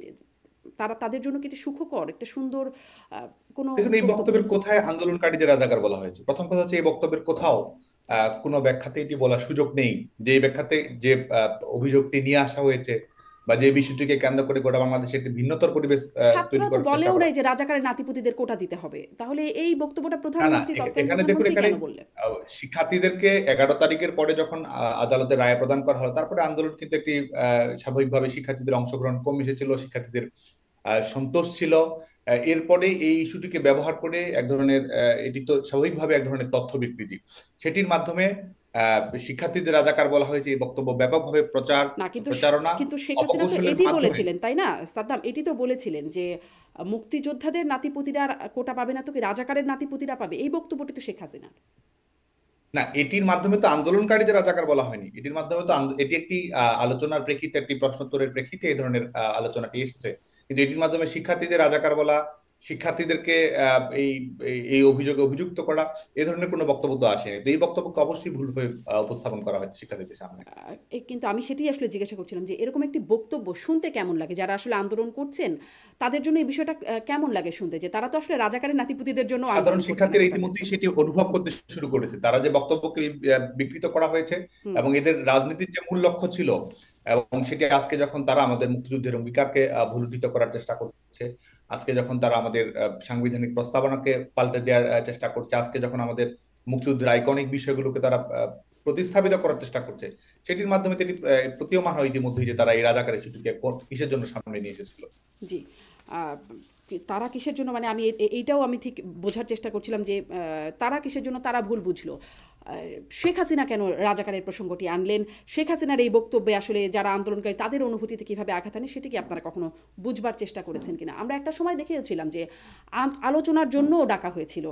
তারা, তাদের জন্য কি এটা সুখকর, একটা সুন্দর আহ, কোনো দেখুন, এই বক্তব্য? বক্তব্যের কোথায় আন্দোলনকারীদের রাজাকার বলা হয়েছে? প্রথম কথা হচ্ছে এই বক্তব্যের কোথাও কোনো ব্যাখ্যাতে এটি বলার সুযোগ নেই যে এই ব্যাখ্যাতে যে অভিযোগটি নিয়ে আসা হয়েছে বা যে বিষয়টিকে কেন্দ্র করে গোটা বাংলাদেশে একটি ভিন্নতর পরিবেশ তৈরি ছাত্ররা তো করার চেষ্টা বলেও করা। নাই যে রাজাকারের নাতিপুতিদের কোটা দিতে হবে, তাহলে এই বক্তব্যটা না না, প্রধানমন্ত্রী, তৎকালীন এখানে দেখুন, প্রধানমন্ত্রী এখানে কেন বললেন? শিক্ষার্থীদেরকে 11 তারিখের পরে যখন আদালতের রায় প্রদান করা হলো, তারপরে আন্দোলন কিন্তু একটি স্বাভাবিকভাবে শিক্ষার্থীদের অংশগ্রহণ কম এসেছিল, শিক্ষার্থীদের সন্তোষ ছিল। এরপরে এই ইস্যুটিকে ব্যবহার করে এক ধরনের এটি তো স্বাভাবিকভাবে এক ধরনের তথ্য বিকৃতি, সেটির মাধ্যমে শিক্ষার্থীদের রাজাকার বলা হয়েছে। এই বক্তব্য ব্যাপকভাবে না, কিন্তু প্রচারণা, কিন্তু শেখ হাসিনা তো অপকৌশলের এটি মাধ্যমে। বলেছিলেন, তাই না সাদ্দাম? এটি তো বলেছিলেন যে মুক্তিযোদ্ধাদের নাতিপুতিরা কোটা পাবে না তো কি রাজাকারের নাতিপুতিরা পাবে, এই বক্তব্যটি তো শেখ হাসিনার। না, এটির মাধ্যমে তো আন্দোলনকারীদের রাজাকার বলা হয়নি। এটির মাধ্যমে তো এটি একটি আলোচনার প্রেক্ষিতে, একটি প্রশ্নোত্তরের প্রেক্ষিতে এই ধরনের আলোচনাটি এসেছে। কিন্তু এটির মাধ্যমে শিক্ষার্থীদের রাজাকার বলা, শিক্ষার্থীদেরকে এই এই এই অভিযোগে অভিযুক্ত করা, এই ধরনের কোনো বক্তব্য তো আসেনি। তো এই বক্তব্যকে অবশ্যই ভুলভাবে উপস্থাপন করা হয়েছে শিক্ষার্থীদের সামনে। কিন্তু আমি সেটাই আসলে জিজ্ঞাসা করছিলাম যে এরকম একটি বক্তব্য শুনতে কেমন লাগে, যারা আসলে আন্দোলন করছেন তাদের জন্য এই বিষয়টা কেমন লাগে শুনতে, যে তারা তো আসলে রাজাকারের নাতিপুতিদের জন্য সাধারণ আন্দোলন করছে না শিক্ষার্থীরা কোটা নিয়ে। ইতিমধ্যেই সেটি অনুভব করতে শুরু করেছে। তারা যে বক্তব্যকে বিকৃত করা হয়েছে হুম। এবং এদের রাজনীতির যে মূল লক্ষ্য ছিল, এবং সেটি আজকে যখন তারা আমাদের মুক্তিযুদ্ধের অঙ্গীকারকে ভুলুণ্ঠিত করার চেষ্টা করছে, আজকে যখন তারা আমাদের সাংবিধানিক প্রস্তাবনাকে পাল্টে দেওয়ার চেষ্টা করছে, আজকে যখন আমাদের মুক্তিযুদ্ধের আইকনিক বিষয়গুলোকে তারা প্রতিস্থাপিত করার চেষ্টা করছে, সেটির মাধ্যমে এটি প্রতীয়মান হয় ইতিমধ্যেই যে তারা এই রাজাকারের ছুটিকে কিসের জন্য সামনে নিয়ে এসেছিল। জি। আহ, তারা কিসের জন্য, মানে আমি এইটাও আমি ঠিক বোঝার চেষ্টা করছিলাম যে তারা কিসের জন্য তারা ভুল বুঝলো। শেখ হাসিনা কেন রাজাকারের প্রসঙ্গটি আনলেন, শেখ হাসিনার এই বক্তব্যে আসলে যারা আন্দোলনকারী তাদের অনুভূতিতে কীভাবে আঘাত আনে, সেটি কি আপনারা কখনো বুঝবার চেষ্টা করেছেন কিনা? আমরা একটা সময় দেখেছিলাম যে আলোচনার জন্যও ডাকা হয়েছিল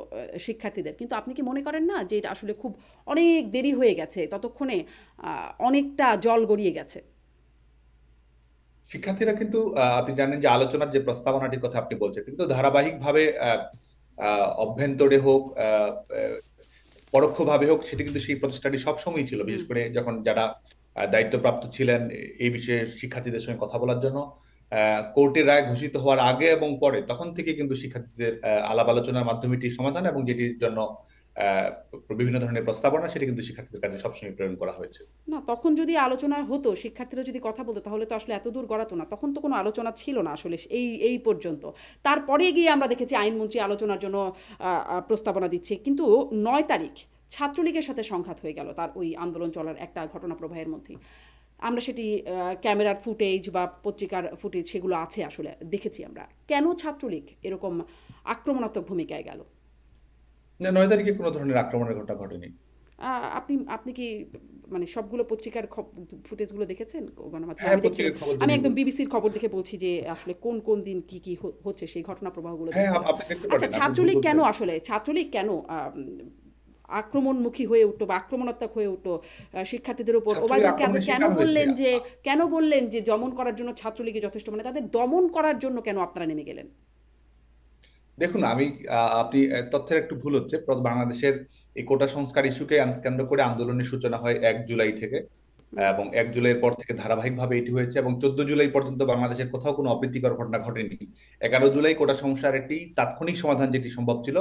শিক্ষার্থীদের, কিন্তু আপনি কি মনে করেন না যে এটা আসলে খুব অনেক দেরি হয়ে গেছে, ততক্ষণে অনেকটা জল গড়িয়ে গেছে? শিক্ষার্থীরা কিন্তু আপনি জানেন যে আলোচনার যে প্রস্তাবনাটির কথা আপনি বলছেন, কিন্তু ধারাবাহিকভাবে অভ্যন্তরে হোক, পরোক্ষভাবে হোক, সেটি কিন্তু সেই প্রচেষ্টাটি সবসময় ছিল, হুম। বিশেষ করে যখন যারা দায়িত্বপ্রাপ্ত ছিলেন এই বিষয়ে শিক্ষার্থীদের সঙ্গে কথা বলার জন্য। কোর্টের রায় ঘোষিত হওয়ার আগে এবং পরে তখন থেকে কিন্তু শিক্ষার্থীদের আলাপ আলোচনার মাধ্যমে এটি সমাধান এবং যেটির জন্য আহ, বিভিন্ন ধরনের প্রস্তাবনা, সেটি কিন্তু শিক্ষার্থীদের কাছে সবসময় প্রেরণ করা হয়েছে। না, তখন যদি আলোচনা হতো, শিক্ষার্থীরা যদি কথা বলতো, তাহলে তো আসলে এত দূর গড়াতো না। তখন তো কোনো আলোচনা ছিল না আসলে এই পর্যন্ত। তারপরে গিয়ে আমরা দেখেছি আইনমন্ত্রী আলোচনার জন্য প্রস্তাবনা দিচ্ছে। কিন্তু ৯ তারিখ ছাত্রলীগের সাথে সংঘাত হয়ে গেল তার ওই আন্দোলন চলার একটা ঘটনা প্রবাহের মধ্যেই। আমরা সেটি ক্যামেরার ফুটেজ বা পত্রিকার ফুটেজ সেগুলো আছে, আসলে দেখেছি আমরা। কেন ছাত্রলীগ এরকম আক্রমণাত্মক ভূমিকায় গেল? 9 তারিখে কোনো ধরনের আক্রমণের ঘটনা ঘটেনি। আপনি আপনি কি মানে সবগুলো পত্রিকার ফুটেজগুলো দেখেছেন গণমাধ্যমে? হ্যাঁ, আমি দেখছিলাম, পত্রিকার খবর আমি দেখে একদম বলছি। বিবিসির খবর দেখে বলছি যে আসলে কোন কোন দিন কি কি হচ্ছে সেই ঘটনা প্রবাহগুলো হ্যাঁ, দেখছিলাম। আপনি দেখতে আচ্ছা, পারেন, আপনি ভুল ছাত্রলীগ কেন বলছেন। আসলে ছাত্রলীগ কেন আক্রমণমুখী হয়ে উঠতো বা আক্রমণাত্মক হয়ে উঠতো শিক্ষার্থীদের উপর? ছাত্রলীগ ওবায়দুল কাদের আক্রমণের কেন শিকার হয়েছে। বললেন যে দমন করার জন্য ছাত্রলীগে যথেষ্ট, মানে তাদের দমন করার জন্য কেন আপনারা নেমে গেলেন? দেখুন, আপনি তথ্যের একটু ভুল হচ্ছে। বাংলাদেশের এই কোটা সংস্কার ইস্যুকে কেন্দ্র করে আন্দোলনের সূচনা হয় 1 জুলাই থেকে, হুম, এবং 1 জুলাইয়ের পর থেকে ধারাবাহিকভাবে এটি হয়েছে, এবং 14 জুলাই পর্যন্ত বাংলাদেশের কোথাও কোনো অপ্রীতিকর ঘটনা ঘটেনি। 11 জুলাই কোটা সমস্যার একটি তাৎক্ষণিক সমাধান যেটি সম্ভব ছিল,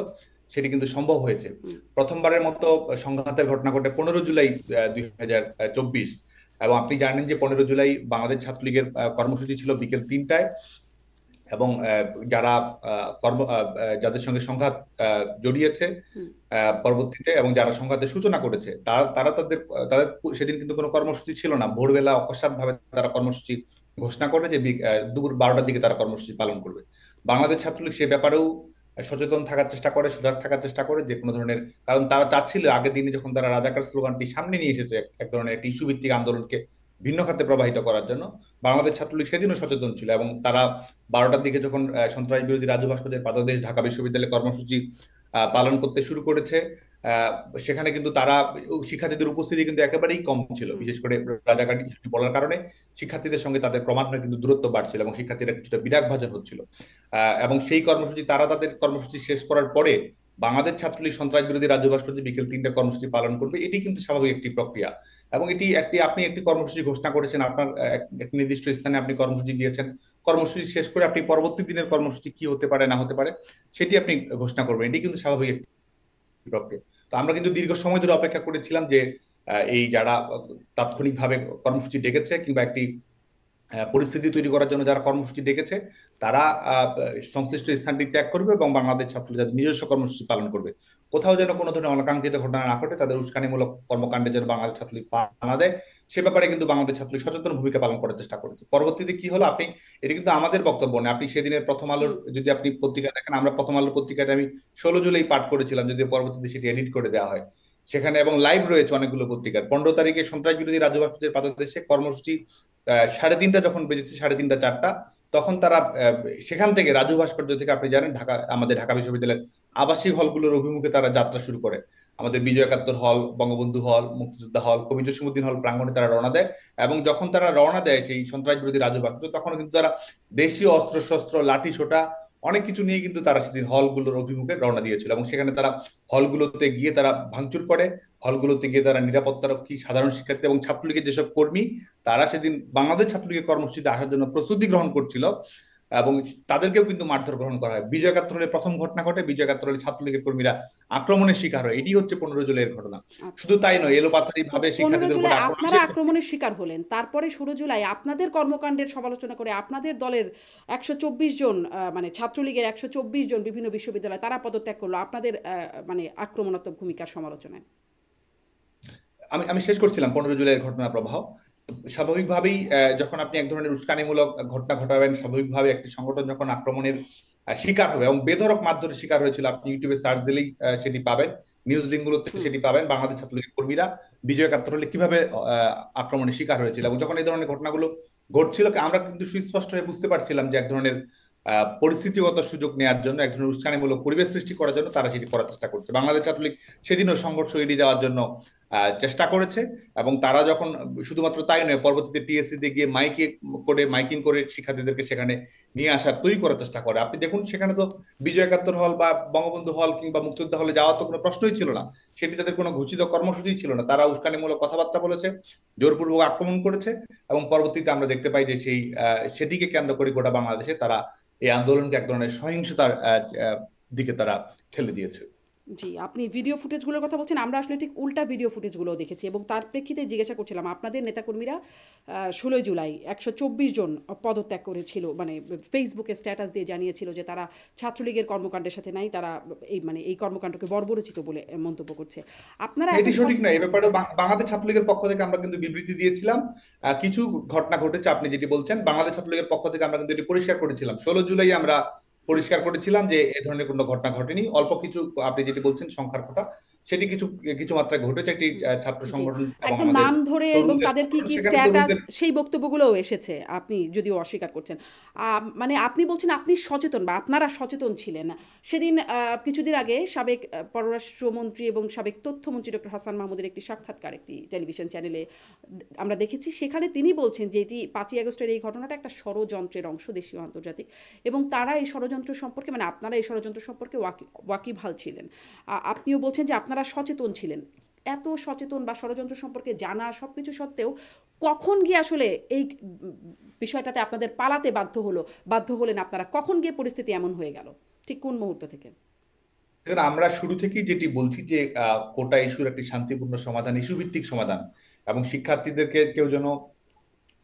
সেটি কিন্তু সম্ভব হয়েছে। হুম, প্রথমবারের মতো সংঘাতের ঘটনা ঘটে 15 জুলাই 2024। এবং আপনি জানেন যে 15 জুলাই বাংলাদেশ ছাত্রলীগের কর্মসূচি ছিল বিকেল 3টায়, এবং যারা যাদের সঙ্গে সংঘাত জড়িয়েছে হুম, পরবর্তীতে, এবং যারা সংঘাতের সূচনা করেছে, তারা তাদের তাদের সেদিন কিন্তু কোনো কর্মসূচি ছিল না। ভোরবেলা অকস্মাৎ ভাবে তারা কর্মসূচি ঘোষণা করে যে দুপুর 12টার দিকে তারা কর্মসূচি পালন করবে। বাংলাদেশ ছাত্রলীগ সে ব্যাপারেও সচেতন থাকার চেষ্টা করে, সজাগ থাকার চেষ্টা করে, যে কোনো ধরনের, কারণ তারা চাচ্ছিল আগের দিনে যখন তারা রাজাকার স্লোগানটি সামনে নিয়ে এসেছে এক ধরনের একটি ইস্যু ভিত্তিক আন্দোলনকে ভিন্ন খাতে প্রবাহিত করার জন্য, বাংলাদেশ ছাত্রলীগ সেদিনও সচেতন ছিল। এবং তারা 12টার দিকে যখন সন্ত্রাস বিরোধী রাজু ভাস্কর্যের পাদদেশ ঢাকা বিশ্ববিদ্যালয়ে কর্মসূচি পালন করতে শুরু করেছে, আহ, সেখানে কিন্তু তারা শিক্ষার্থীদের উপস্থিতি কিন্তু একেবারেই কম ছিল, হুম, বিশেষ করে রাজাকারী বলার কারণে শিক্ষার্থীদের সঙ্গে তাদের ক্রমান্বয়ে কিন্তু দূরত্ব বাড়ছিল, এবং শিক্ষার্থীরা কিছুটা বিরাগ ভাজন হচ্ছিল। এবং সেই কর্মসূচি, তারা তাদের কর্মসূচি শেষ করার পরে বাংলাদেশ ছাত্রলীগ সন্ত্রাস বিরোধী রাজ্য ভাস্কর্য বিকেল 3টা কর্মসূচি পালন করবে, এটি কিন্তু স্বাভাবিক একটি প্রক্রিয়া। এবং আপনি একটি কর্মসূচি ঘোষণা করেছেন, আপনার একটি নির্দিষ্ট স্থানে আপনি কর্মসূচি দিয়েছেন, কর্মসূচি শেষ করে আপনি পরবর্তী দিনের কর্মসূচি কি হতে পারে না হতে পারে সেটি আপনি ঘোষণা করবেন, এটি কিন্তু স্বাভাবিক একটি প্রক্রিয়া। তো আমরা কিন্তু দীর্ঘ সময় ধরে অপেক্ষা করেছিলাম যে এই যারা তাৎক্ষণিকভাবে কর্মসূচি ডেকেছে, কিংবা একটি পরিস্থিতি তৈরি করার জন্য যারা কর্মসূচি ডেকেছে, তারা সংশ্লিষ্ট স্থানটি ত্যাগ করবে এবং বাংলাদেশ ছাত্রলীগ তাদের নিজস্ব কর্মসূচি পালন করবে। কোথাও যেন কোনো ধরনের অনাকাঙ্ক্ষিত ঘটনা না ঘটে, তাদের উস্কানিমূলক কর্মকাণ্ডে যেন বাংলাদেশ ছাত্রলীগ পা না দেয়, সে ব্যাপারে কিন্তু বাংলাদেশ ছাত্রলীগ সচেতন ভূমিকা পালন করার চেষ্টা করেছে। পরবর্তীতে কি হলো, এটা কিন্তু আমাদের বক্তব্য না, আপনি সেদিনের প্রথম আলোর হুম, যদি আপনি পত্রিকা দেখেন, আমরা প্রথম আলোর পত্রিকাটা আমি 16 জুলাই পাঠ করেছিলাম, যদিও পরবর্তীতে সেটি এডিট করে দেওয়া হয় সেখানে, এবং লাইভ রয়েছে অনেকগুলো পত্রিকার। 15 তারিখে সন্ত্রাস বিরোধী রাজ্য ভাস্কর্যের পাদদেশে কর্মসূচি 3:30 যখন বেজেছে, 3:30 4টা, তখন তারা সেখান থেকে রাজু ভাস্কর্য থেকে, আপনি জানেন আমাদের ঢাকা বিশ্ববিদ্যালয়ের আবাসিক হলগুলোর অভিমুখে তারা যাত্রা শুরু করে। আমাদের বিজয় একাত্তর হল, বঙ্গবন্ধু হল, মুক্তিযোদ্ধা হল, কবি জসিমউদ্দিন হল প্রাঙ্গণে তারা রওনা দেয়। এবং যখন তারা রওনা দেয় সেই সন্ত্রাস বিরোধী রাজু ভাস্কর্য, তখন কিন্তু তারা দেশীয় অস্ত্র শস্ত্র, লাঠি সোটা, অনেক কিছু নিয়ে কিন্তু তারা সেদিন হলগুলোর অভিমুখে রওনা দিয়েছিল, এবং সেখানে তারা হলগুলোতে গিয়ে তারা ভাঙচুর করে। হলগুলোতে গিয়ে তারা নিরাপত্তারক্ষী, সাধারণ শিক্ষার্থী এবং ছাত্রলীগের যেসব কর্মী, তারা সেদিন বাংলাদেশ ছাত্রলীগের কর্মসূচিতে আসার জন্য প্রস্তুতি গ্রহণ করছিল, এবং তাদেরকেও কিন্তু মারধর গ্রহণ করা হয়। বিজয় একাত্তর হলে প্রথম ঘটনা ঘটে, বিজয় একাত্তর হলে ছাত্রলীগের কর্মীরা আক্রমণের শিকার হয়, এটি হচ্ছে 15 জুলাইয়ের ঘটনা। আচ্ছা। শুধু তাই নয়, এলোপাথারি তো ভাবে পনেরো শিক্ষার্থীদের উপর জুলাই আক্রমণ আপনারা আক্রমণের শিকার হলেন, তারপরে 16 জুলাই আপনাদের কর্মকাণ্ডের সমালোচনা করে আপনাদের দলের 124 জন, মানে ছাত্রলীগের 124 জন বিভিন্ন বিশ্ববিদ্যালয় তারা পদত্যাগ করলো আপনাদের মানে আক্রমণাত্মক ভূমিকার সমালোচনায়। আমি আমি শেষ করছিলাম 15 জুলাইয়ের ঘটনা প্রবাহ। স্বাভাবিকভাবেই যখন আপনি এক ধরনের উস্কানিমূলক ঘটনা ঘটাবেন, স্বাভাবিকভাবে একটি সংগঠন যখন আক্রমণের শিকার হবে, এবং বেধড়ক মারধরের শিকার হয়েছিল, আপনি ইউটিউবে সার্চ দিলেই সেটি পাবেন, নিউজ লিঙ্কগুলোতে হুম, সেটি পাবেন, বাংলাদেশ ছাত্রলীগের কর্মীরা বিজয় একাত্তর হলে কিভাবে আক্রমণের শিকার হয়েছিল। এবং যখন এই ধরনের ঘটনাগুলো ঘটছিল, আমরা কিন্তু সুস্পষ্ট হয়ে বুঝতে পারছিলাম যে এক ধরনের পরিস্থিতিগত সুযোগ নেওয়ার জন্য, এক ধরনের উস্কানিমূলক পরিবেশ সৃষ্টি করার জন্য তারা সেটি করার চেষ্টা করছে। বাংলাদেশ ছাত্রলীগ সেদিনও সংঘর্ষ এড়িয়ে যাওয়ার জন্য চেষ্টা করেছে, এবং তারা যখন, শুধুমাত্র তাই নয়, পরবর্তীতে টিএসসি তে গিয়ে মাইকিং করে শিক্ষার্থীদেরকে সেখানে নিয়ে আসার, তৈরি করার চেষ্টা করে। আপনি দেখুন, সেখানে তো বিজয় একাত্তর হল বা বঙ্গবন্ধু হল কিংবা মুক্তিযোদ্ধা হলে যাওয়ার তো কোনো প্রশ্নই ছিল না, সেটি তাদের কোনো ঘোষিত কর্মসূচি ছিল না। তারা উস্কানিমূলক কথাবার্তা বলেছে, জোরপূর্বক আক্রমণ করেছে, এবং পরবর্তীতে আমরা দেখতে পাই যে সেটিকে কেন্দ্র করে গোটা বাংলাদেশে তারা এই আন্দোলনকে এক ধরনের সহিংসতার দিকে তারা ঠেলে দিয়েছে। জি, আপনি ভিডিও ফুটেজগুলোর কথা বলছেন। আমরা আসলে ঠিক উল্টা ভিডিও ফুটেজগুলোও দেখেছি এবং তার প্রেক্ষিতে জিজ্ঞাসা করছিলাম, আপনাদের নেতাকর্মীরা ১৬ জুলাই ১২৪ জন পদত্যাগ করেছিল। মানে ফেসবুকে স্ট্যাটাস দিয়ে জানিয়েছিল যে তারা ছাত্রলীগের কর্মকাণ্ডের সাথে নাই। তারা এই কর্মকাণ্ডকে বর্বরোচিত বলে মন্তব্য করছে। আপনারা এত এটি সঠিক নয়। এই ব্যাপারে বাংলাদেশ ছাত্রলীগের পক্ষ থেকে আমরা কিন্তু বিবৃতি দিয়েছিলাম। কিছু ঘটনা ঘটেছে আপনি যেটি বলছেন, বাংলাদেশ ছাত্রলীগের পক্ষ থেকে আমরা কিন্তু এটি পরিষ্কার করেছিলাম। 16 জুলাই আমরা পরিষ্কার করেছিলাম যে এ ধরনের কোনো ঘটনা ঘটেনি। অল্প কিছু, আপনি যেটি বলছেন সংখ্যার কথা, সেটি কিছু কিছু মাত্রায় ঘটেছে। একটি ছাত্র জি, সংগঠন এবং একদম আমাদের নাম ধরে এবং তরুণদের তাদের কি, সংগঠন, কি সেখানে স্ট্যাটাস তরুণদের। সেই বক্তব্যগুলোও এসেছে। আপনি যদিও অস্বীকার করছেন। মানে আপনি বলছেন আপনি সচেতন বা আপনারা সচেতন ছিলেন। সেদিন কিছুদিন আগে সাবেক পররাষ্ট্রমন্ত্রী এবং সাবেক তথ্যমন্ত্রী ডক্টর হাসান মাহমুদের একটি সাক্ষাৎকার একটি টেলিভিশন চ্যানেলে আমরা দেখেছি। সেখানে তিনি বলছেন যে এটি ৫ই আগস্টের এই ঘটনাটা একটা ষড়যন্ত্রের অংশ, দেশীয় আন্তর্জাতিক, এবং তারা এই ষড়যন্ত্র সম্পর্কে, মানে আপনারা এই ষড়যন্ত্র সম্পর্কে ওয়াকিবহাল ছিলেন। আপনিও বলছেন যে আপনারা সচেতন ছিলেন। এত সচেতন বা ষড়যন্ত্র সম্পর্কে জানা সবকিছু সত্ত্বেও কখন গিয়ে আসলে এই বিষয়টাতে আপনাদের পালাতে বাধ্য হলেন আপনারা? কখন গিয়ে পরিস্থিতি এমন হয়ে গেল? ঠিক কোন মুহূর্ত থেকে? দেখুন, আমরা শুরু থেকেই যেটি বলছি যে কোটা ইস্যুর একটি শান্তিপূর্ণ সমাধান, ইস্যু ভিত্তিক সমাধান, এবং শিক্ষার্থীদেরকে কেউ যেন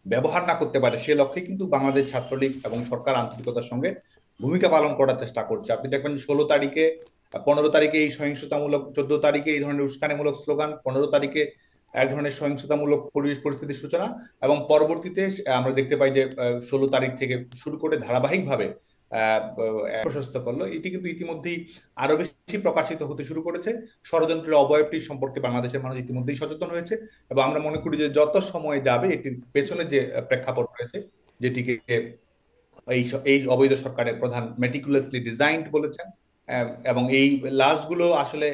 ব্যবহার না করতে পারে সে লক্ষ্যে কিন্তু বাংলাদেশ ছাত্রলীগ এবং সরকার আন্তরিকতার সঙ্গে ভূমিকা পালন করার চেষ্টা করছে। আপনি দেখবেন 16 তারিখে, 15 তারিখে এই সহিংসতামূলক, 14 তারিখে এই ধরনের উস্কানিমূলক স্লোগান, 15 তারিখে এক ধরনের সহিংসতামূলক পরিবেশ পরিস্থিতির সূচনা, এবং পরবর্তীতে আমরা দেখতে পাই যে 16 তারিখ থেকে শুরু করে ধারাবাহিকভাবে প্রশস্ত করলো। এটি কিন্তু ইতিমধ্যেই আরো বেশি প্রকাশিত হতে শুরু করেছে। ষড়যন্ত্রের অবয়বটি সম্পর্কে বাংলাদেশের মানুষ ইতিমধ্যেই সচেতন হয়েছে, এবং আমরা মনে করি যে যত সময় যাবে এটির জি, পেছনে যে প্রেক্ষাপট রয়েছে, যেটিকে এই অবৈধ সরকারের প্রধান মেটিকুলাসলি ডিজাইনড বলেছেন, এবং এই লাশগুলো আসলে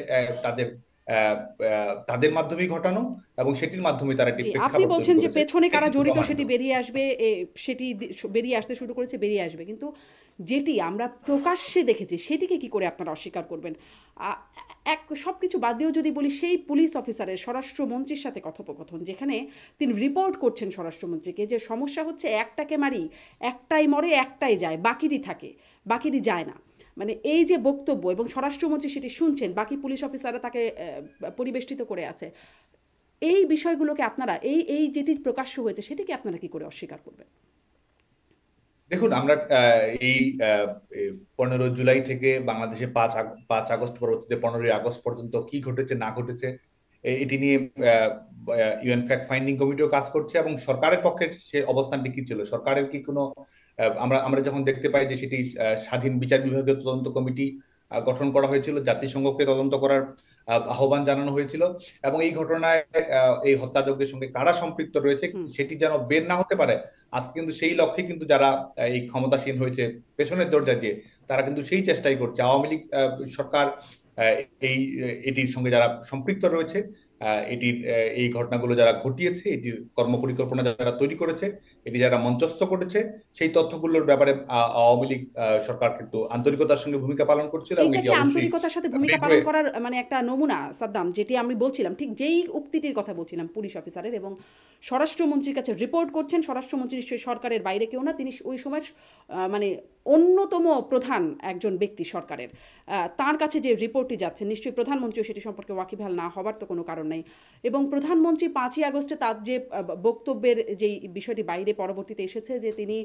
তাদের মাধ্যমেই ঘটানো, এবং সেটির মাধ্যমে তারা একটি জি। আপনি প্রেক্ষাপট তৈরি বলছেন যে করেছে, পেছনে কারা এটি জড়িত প্রমাণিত। সেটি বেরিয়ে আসবে, সেটি বেরিয়ে আসতে শুরু করেছে, বেরিয়ে আসবে। কিন্তু যেটি আমরা প্রকাশ্যে দেখেছি সেটিকে কি করে আপনারা অস্বীকার করবেন? আ সবকিছু বাদ দিয়েও যদি বলি, সেই পুলিশ অফিসারের স্বরাষ্ট্রমন্ত্রীর সাথে কথোপকথন, যেখানে তিনি রিপোর্ট করছেন স্বরাষ্ট্রমন্ত্রীকে যে সমস্যা হচ্ছে একটাকে মারি, একটাই মরে, একটাই যায়, বাকিটি থাকে, বাকিটি যায় না। মানে এই যে বক্তব্য, এবং স্বরাষ্ট্রমন্ত্রী সেটি শুনছেন, বাকি পুলিশ অফিসাররা তাকে পরিবেষ্টিত করে আছে। এই বিষয়গুলোকে আপনারা, এই যেটি প্রকাশ্য হয়েছে সেটিকে আপনারা কি করে অস্বীকার করবেন? দেখুন, আমরা এই 15 জুলাই থেকে বাংলাদেশে 5 আগস্ট, পরবর্তীতে 15ই আগস্ট পর্যন্ত কি ঘটেছে না ঘটেছে এটি নিয়ে ইউএন ফ্যাক্ট ফাইন্ডিং কমিটিও কাজ করছে, এবং সরকারের পক্ষে সে অবস্থানটি কি ছিল, সরকারের কি কোনো আমরা আমরা যখন দেখতে পাই যে সেটি স্বাধীন বিচার বিভাগীয় তদন্ত কমিটি গঠন করা হয়েছিল, জাতিসংঘকে তদন্ত করার আহ্বান জানানো হয়েছিল, এবং এই ঘটনায় এই হত্যাযজ্ঞের সঙ্গে কারা সম্পৃক্ত রয়েছে হুম। সেটি যেন বের না হতে পারে। আজ কিন্তু সেই লক্ষ্যে কিন্তু যারা এই ক্ষমতাসীন হয়েছে পেছনের দরজা দিয়ে, তারা কিন্তু সেই চেষ্টাই করছে। আওয়ামী লীগ সরকার আহ, এই এটির সঙ্গে যারা সম্পৃক্ত রয়েছে, এটির এই ঘটনাগুলো যারা ঘটিয়েছে, এটির কর্মপরিকল্পনা যারা তৈরি করেছে, এটি যারা মঞ্চস্থ করেছে, সেই তথ্যগুলোর ব্যাপারে আওয়ামী লীগ সরকার কিন্তু আন্তরিকতার সঙ্গে ভূমিকা পালন করছিল, এবং এইটা এটি কি অবশ্যই আন্তরিকতার সাথে ভূমিকা বের পালন হয়ে। করার মানে একটা নমুনা, সাদ্দাম? যেটি আমি বলছিলাম, ঠিক যেই উক্তিটির কথা বলছিলাম পুলিশ অফিসারের, এবং স্বরাষ্ট্রমন্ত্রীর কাছে রিপোর্ট করছেন। স্বরাষ্ট্রমন্ত্রী নিশ্চয়ই সরকারের বাইরে কেউ না, তিনি ওই সময়ের মানে অন্যতম প্রধান একজন ব্যক্তি সরকারের। তার কাছে যে রিপোর্টটি যাচ্ছে, নিশ্চয়ই প্রধানমন্ত্রীও সেটি সম্পর্কে ওয়াকিবহাল না হবার তো কোনো কারণ নেই। এবং প্রধানমন্ত্রী ৫ই আগস্টে তার যে বক্তব্যের যেই বিষয়টি বাইরে পরবর্তীতে এসেছে, যে তিনি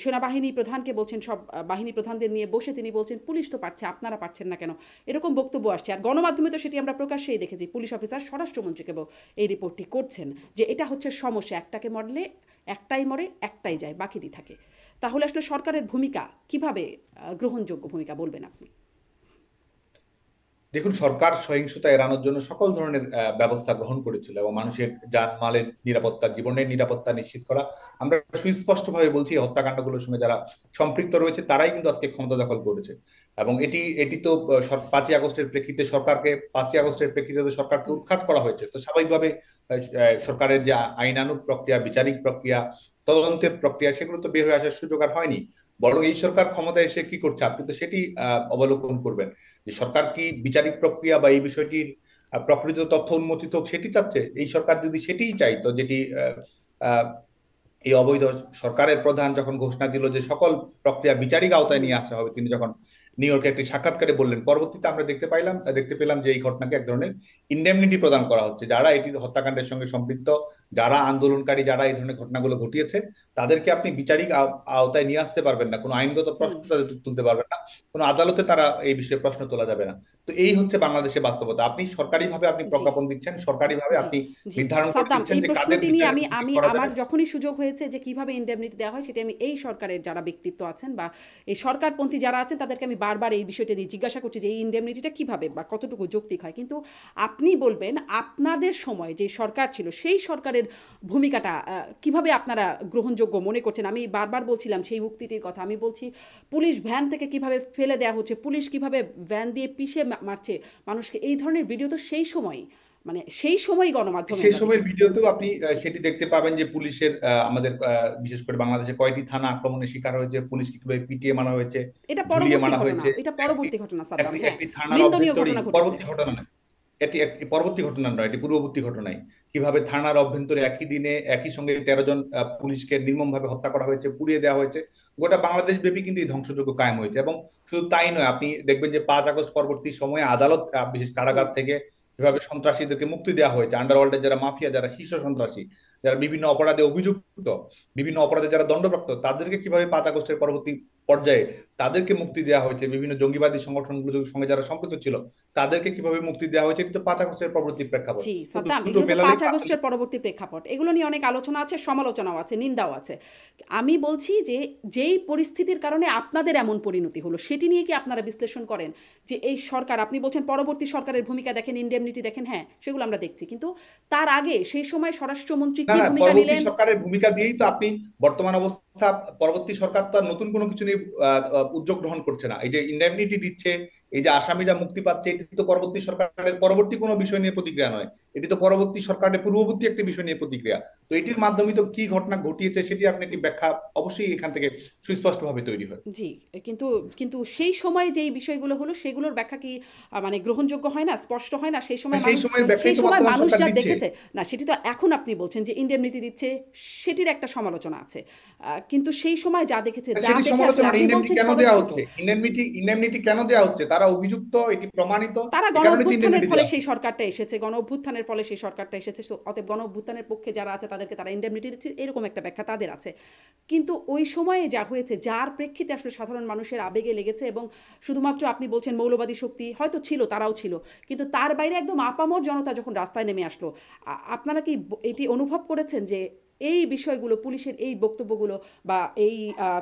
সেনাবাহিনী প্রধানকে বলছেন, সব বাহিনী প্রধানদের নিয়ে বসে তিনি বলছেন পুলিশ তো পারছে, আপনারা পারছেন না কেন, এরকম বক্তব্য আসছে। আর গণমাধ্যমে তো সেটি আমরা প্রকাশ্যেই দেখেছি, পুলিশ অফিসার স্বরাষ্ট্রমন্ত্রীকে এই রিপোর্টটি করছেন যে এটা হচ্ছে সমস্যা, একটাকে মরলে একটাই মরে, একটাই যায়, বাকিটি থাকে। তাহলে আসলে সরকারের ভূমিকা কিভাবে গ্রহণযোগ্য ভূমিকা বলবেন আপনি? দেখুন, সরকার সহিংসতা এড়ানোর জন্য সকল ধরনের ব্যবস্থা গ্রহণ করেছিল, এবং মানুষের জানমালের নিরাপত্তা, জীবনের নিরাপত্তা নিশ্চিত করা। আমরা সুস্পষ্টভাবে বলছি, এই হত্যাকাণ্ডগুলোর সঙ্গে যারা সম্পৃক্ত রয়েছে তারাই কিন্তু আজকে ক্ষমতা দখল করেছে, এবং এটি এটি তো 5ই আগস্টের প্রেক্ষিতে সরকারকে, 5ই আগস্টের প্রেক্ষিতে তো সরকারকে উৎখাত করা হয়েছে। তো স্বাভাবিকভাবে সরকারের যে আইনানুগ প্রক্রিয়া, বিচারিক প্রক্রিয়া, তদন্তের প্রক্রিয়া, সেগুলো তো বের হয়ে আসার সুযোগ আর হয়নি। বরং এই সরকার ক্ষমতায় এসে কি করছে, আপনি তো সেটি অবলোকন করবেন, যে সরকার কি বিচারিক প্রক্রিয়া বা এই বিষয়টির প্রকৃত তথ্য উন্মোচিত হোক সেটি চাচ্ছে। এই সরকার যদি সেটিই চাইতো, যেটি আহ, এই অবৈধ সরকারের প্রধান যখন ঘোষণা দিল যে সকল প্রক্রিয়া বিচারিক আওতায় হুম। নিয়ে আসা হবে, তিনি যখন নিউ ইয়র্কে একটি সাক্ষাৎকারে বললেন। পরবর্তীতে আমরা দেখতে পেলাম যে এই ঘটনাকে এক ধরনের ইন্ডেমনিটি প্রদান করা হচ্ছে। যারা এটি হত্যাকাণ্ডের সঙ্গে সম্পৃক্ত, যারা আন্দোলনকারী, যারা এই ধরনের ঘটনাগুলো ঘটিয়েছে, তাদেরকে আপনি বিচারিক আওতায় নিয়ে আসতে পারবেন না, কোনো আইনগত প্রশ্ন তাদের তুলতে পারবেন না, কোনো আদালতে তারা এই বিষয়ে প্রশ্ন তোলা যাবে না। তো এই হচ্ছে বাংলাদেশের বাস্তবতা। আপনি সরকারিভাবে আপনি জি প্রজ্ঞাপন দিচ্ছেন, সরকারিভাবে জি আপনি জি নির্ধারণ করে সাদ্দাম, দিচ্ছেন এই যে কাদের প্রশ্নটি নিয়ে বিচারে আমি কি আমি করা আমার যাবে। যখনই সুযোগ হয়েছে যে কিভাবে ইন্ডেমনিটি দেওয়া হয়, সেটা আমি এই সরকারের যারা ব্যক্তিত্ব আছেন বা এই সরকারপন্থী যারা আছেন তাদেরকে আমি বারবার এই বিষয়টা নিয়ে জিজ্ঞাসা করছি যে এই ইন্ডেমনিটিটা কিভাবে বা কতটুকু যৌক্তিক হয়। কিন্তু আপনি বলবেন আপনাদের সময় যে সরকার ছিল সেই সরকারের ভূমিকাটা কিভাবে আপনারা গ্রহণযোগ্য মনে করছেন। আমি বারবার বলছিলাম সেই উক্তিটির কথা, আমি বলছি পুলিশ ভ্যান থেকে কিভাবে ফেলে দেওয়া হচ্ছে, পুলিশ কিভাবে ভ্যান দিয়ে পিষে মারছে মানুষকে, এই ধরনের ভিডিও তো সেই সময়, মানে সেই সময় গণমাধ্যমে সেই আমরা সময়ের দেখেছি। ভিডিওতেও আপনি সেটি দেখতে পাবেন যে পুলিশের আমাদের বিশেষ করে বাংলাদেশে কয়টি থানা আক্রমণের শিকার হয়েছে, পুলিশকে কিভাবে পিটিয়ে মারা হয়েছে, এটা ঝুলিয়ে পরবর্তী মারা ঘটনা, হয়েছে। এটা একটি পরবর্তী ঘটনা সাদ্দাম, একটি হ্যাঁ, একটি থানার নিন্দনীয় অভ্যন্তরীণ ঘটনা ঘটেছে। পরবর্তী ঘটনা নয়, এটি একটি পরবর্তী ঘটনা নয়, এটি পূর্ববর্তী ঘটনাই। কিভাবে থানার অভ্যন্তরে একই দিনে একই সঙ্গে 13 জন পুলিশকে নির্মমভাবে হত্যা করা হয়েছে, পুড়িয়ে দেওয়া হয়েছে। গোটা বাংলাদেশ ব্যাপী কিন্তু এই ধ্বংসযজ্ঞ কায়েম হয়েছে। এবং শুধু তাই নয়, আপনি দেখবেন যে 5 আগস্ট পরবর্তী সময়ে আদালত বিশেষ হুম কারাগার থেকে যেভাবে সন্ত্রাসীদেরকে মুক্তি দেওয়া হয়েছে, আন্ডারওয়ার্ল্ডের যারা মাফিয়া, যারা শীর্ষ সন্ত্রাসী, যারা বিভিন্ন অপরাধে অভিযুক্ত, বিভিন্ন অপরাধে যারা দণ্ডপ্রাপ্ত, তাদেরকে কিভাবে 5 আগস্টের পরবর্তী পর্যায়ে তাদেরকে মুক্তি দেওয়া হয়েছে, বিভিন্ন জঙ্গিবাদী সংগঠনগুলোর সঙ্গে যারা সম্পৃক্ত ছিল তাদেরকে কিভাবে মুক্তি দেওয়া হয়েছে, এটা তো 5 আগস্টের পরবর্তী প্রেক্ষাপট। জি তো সাদ্দাম, দুটো এগুলো তো মেলালেই 5 আগস্টের পরবর্তী প্রেক্ষাপট, এগুলো নিয়ে অনেক আলোচনা আছে, সমালোচনাও আছে, নিন্দাও আছে। আমি বলছি যে যেই পরিস্থিতির কারণে আপনাদের এমন পরিণতি হলো সেটি নিয়ে কি আপনারা বিশ্লেষণ করেন যে এই সরকার, আপনি বলছেন পরবর্তী সরকারের ভূমিকা দেখেন, ইন্ডেমনিটি দেখেন, হ্যাঁ সেগুলো আমরা দেখছি, কিন্তু তার আগে সেই সময় স্বরাষ্ট্রমন্ত্রী না কি না, ভূমিকা পরবর্তী নিলেন? সরকারের ভূমিকা দিয়েই তো আপনি বর্তমান অবস্থা, পরবর্তী সরকার তো আর নতুন কোনো কিছু নিয়ে উদ্যোগ গ্রহণ করছে না। এই যে ইন্ডেমনিটি দিচ্ছে, এই যে আসামিরা মুক্তি পাচ্ছে, এটি তো পরবর্তী সরকারের পরবর্তী কোনো বিষয় নিয়ে প্রতিক্রিয়া নয়, এটি তো পরবর্তী সরকারের পূর্ববর্তী একটি বিষয় নিয়ে প্রতিক্রিয়া। তো এটির মাধ্যমে তো কি ঘটনা ঘটিয়েছে সেটি আপনি একটি ব্যাখ্যা অবশ্যই এখান থেকে সুস্পষ্টভাবে তৈরি হয়। জি, কিন্তু কিন্তু সেই সময় যেই বিষয়গুলো হলো সেগুলোর ব্যাখ্যা কি মানে গ্রহণযোগ্য হয় না, স্পষ্ট হয় না? সেই সময় সেই মানুষ, সময়ের সেই ব্যাখ্যাই তো সময় বর্তমান মানুষ সরকার যা দিচ্ছে। দেখেছে, না সেটি তো এখন আপনি বলছেন যে ইন্ডেমনিটি দিচ্ছে, সেটির একটা সমালোচনা আছে। কিন্তু সেই সময় যা দেখেছে, যা সেটি দেখে আসলে সমালোচনা, আপনি ইন্ডেমনিটি বলছেন কেন দেওয়া ষড়যন্ত্র। হচ্ছে, ইন্ডেমনিটি কেন দেওয়া হচ্ছে, তারা অভিযুক্ত, এটি প্রমাণিত, তারা এ গণ কারণে তো অভ্যুত্থানের ইন্ডেমনিটি ফলে দেওয়া সেই হচ্ছে। সরকারটা এসেছে, গণ অভ্যুত্থানের ফলে সেই সরকারটা এসেছে, অতএব গণ অভ্যুত্থানের পক্ষে যারা আছে তাদেরকে তারা ইন্ডেমনিটি দিচ্ছে, এরকম একটা ব্যাখ্যা তাদের আছে। কিন্তু ওই সময়ে যা হয়েছে, যার প্রেক্ষিতে আসলে সাধারণ মানুষের আবেগে লেগেছে, এবং শুধুমাত্র আপনি বলছেন মৌলবাদী শক্তি হয়তো ছিল, তারাও ছিল, কিন্তু তার বাইরে একদম আপামর জনতা যখন রাস্তায় নেমে আসলো, আপনারা কি এটি অনুভব করেছেন যে এই বিষয়গুলো, পুলিশের এই বক্তব্যগুলো বা এই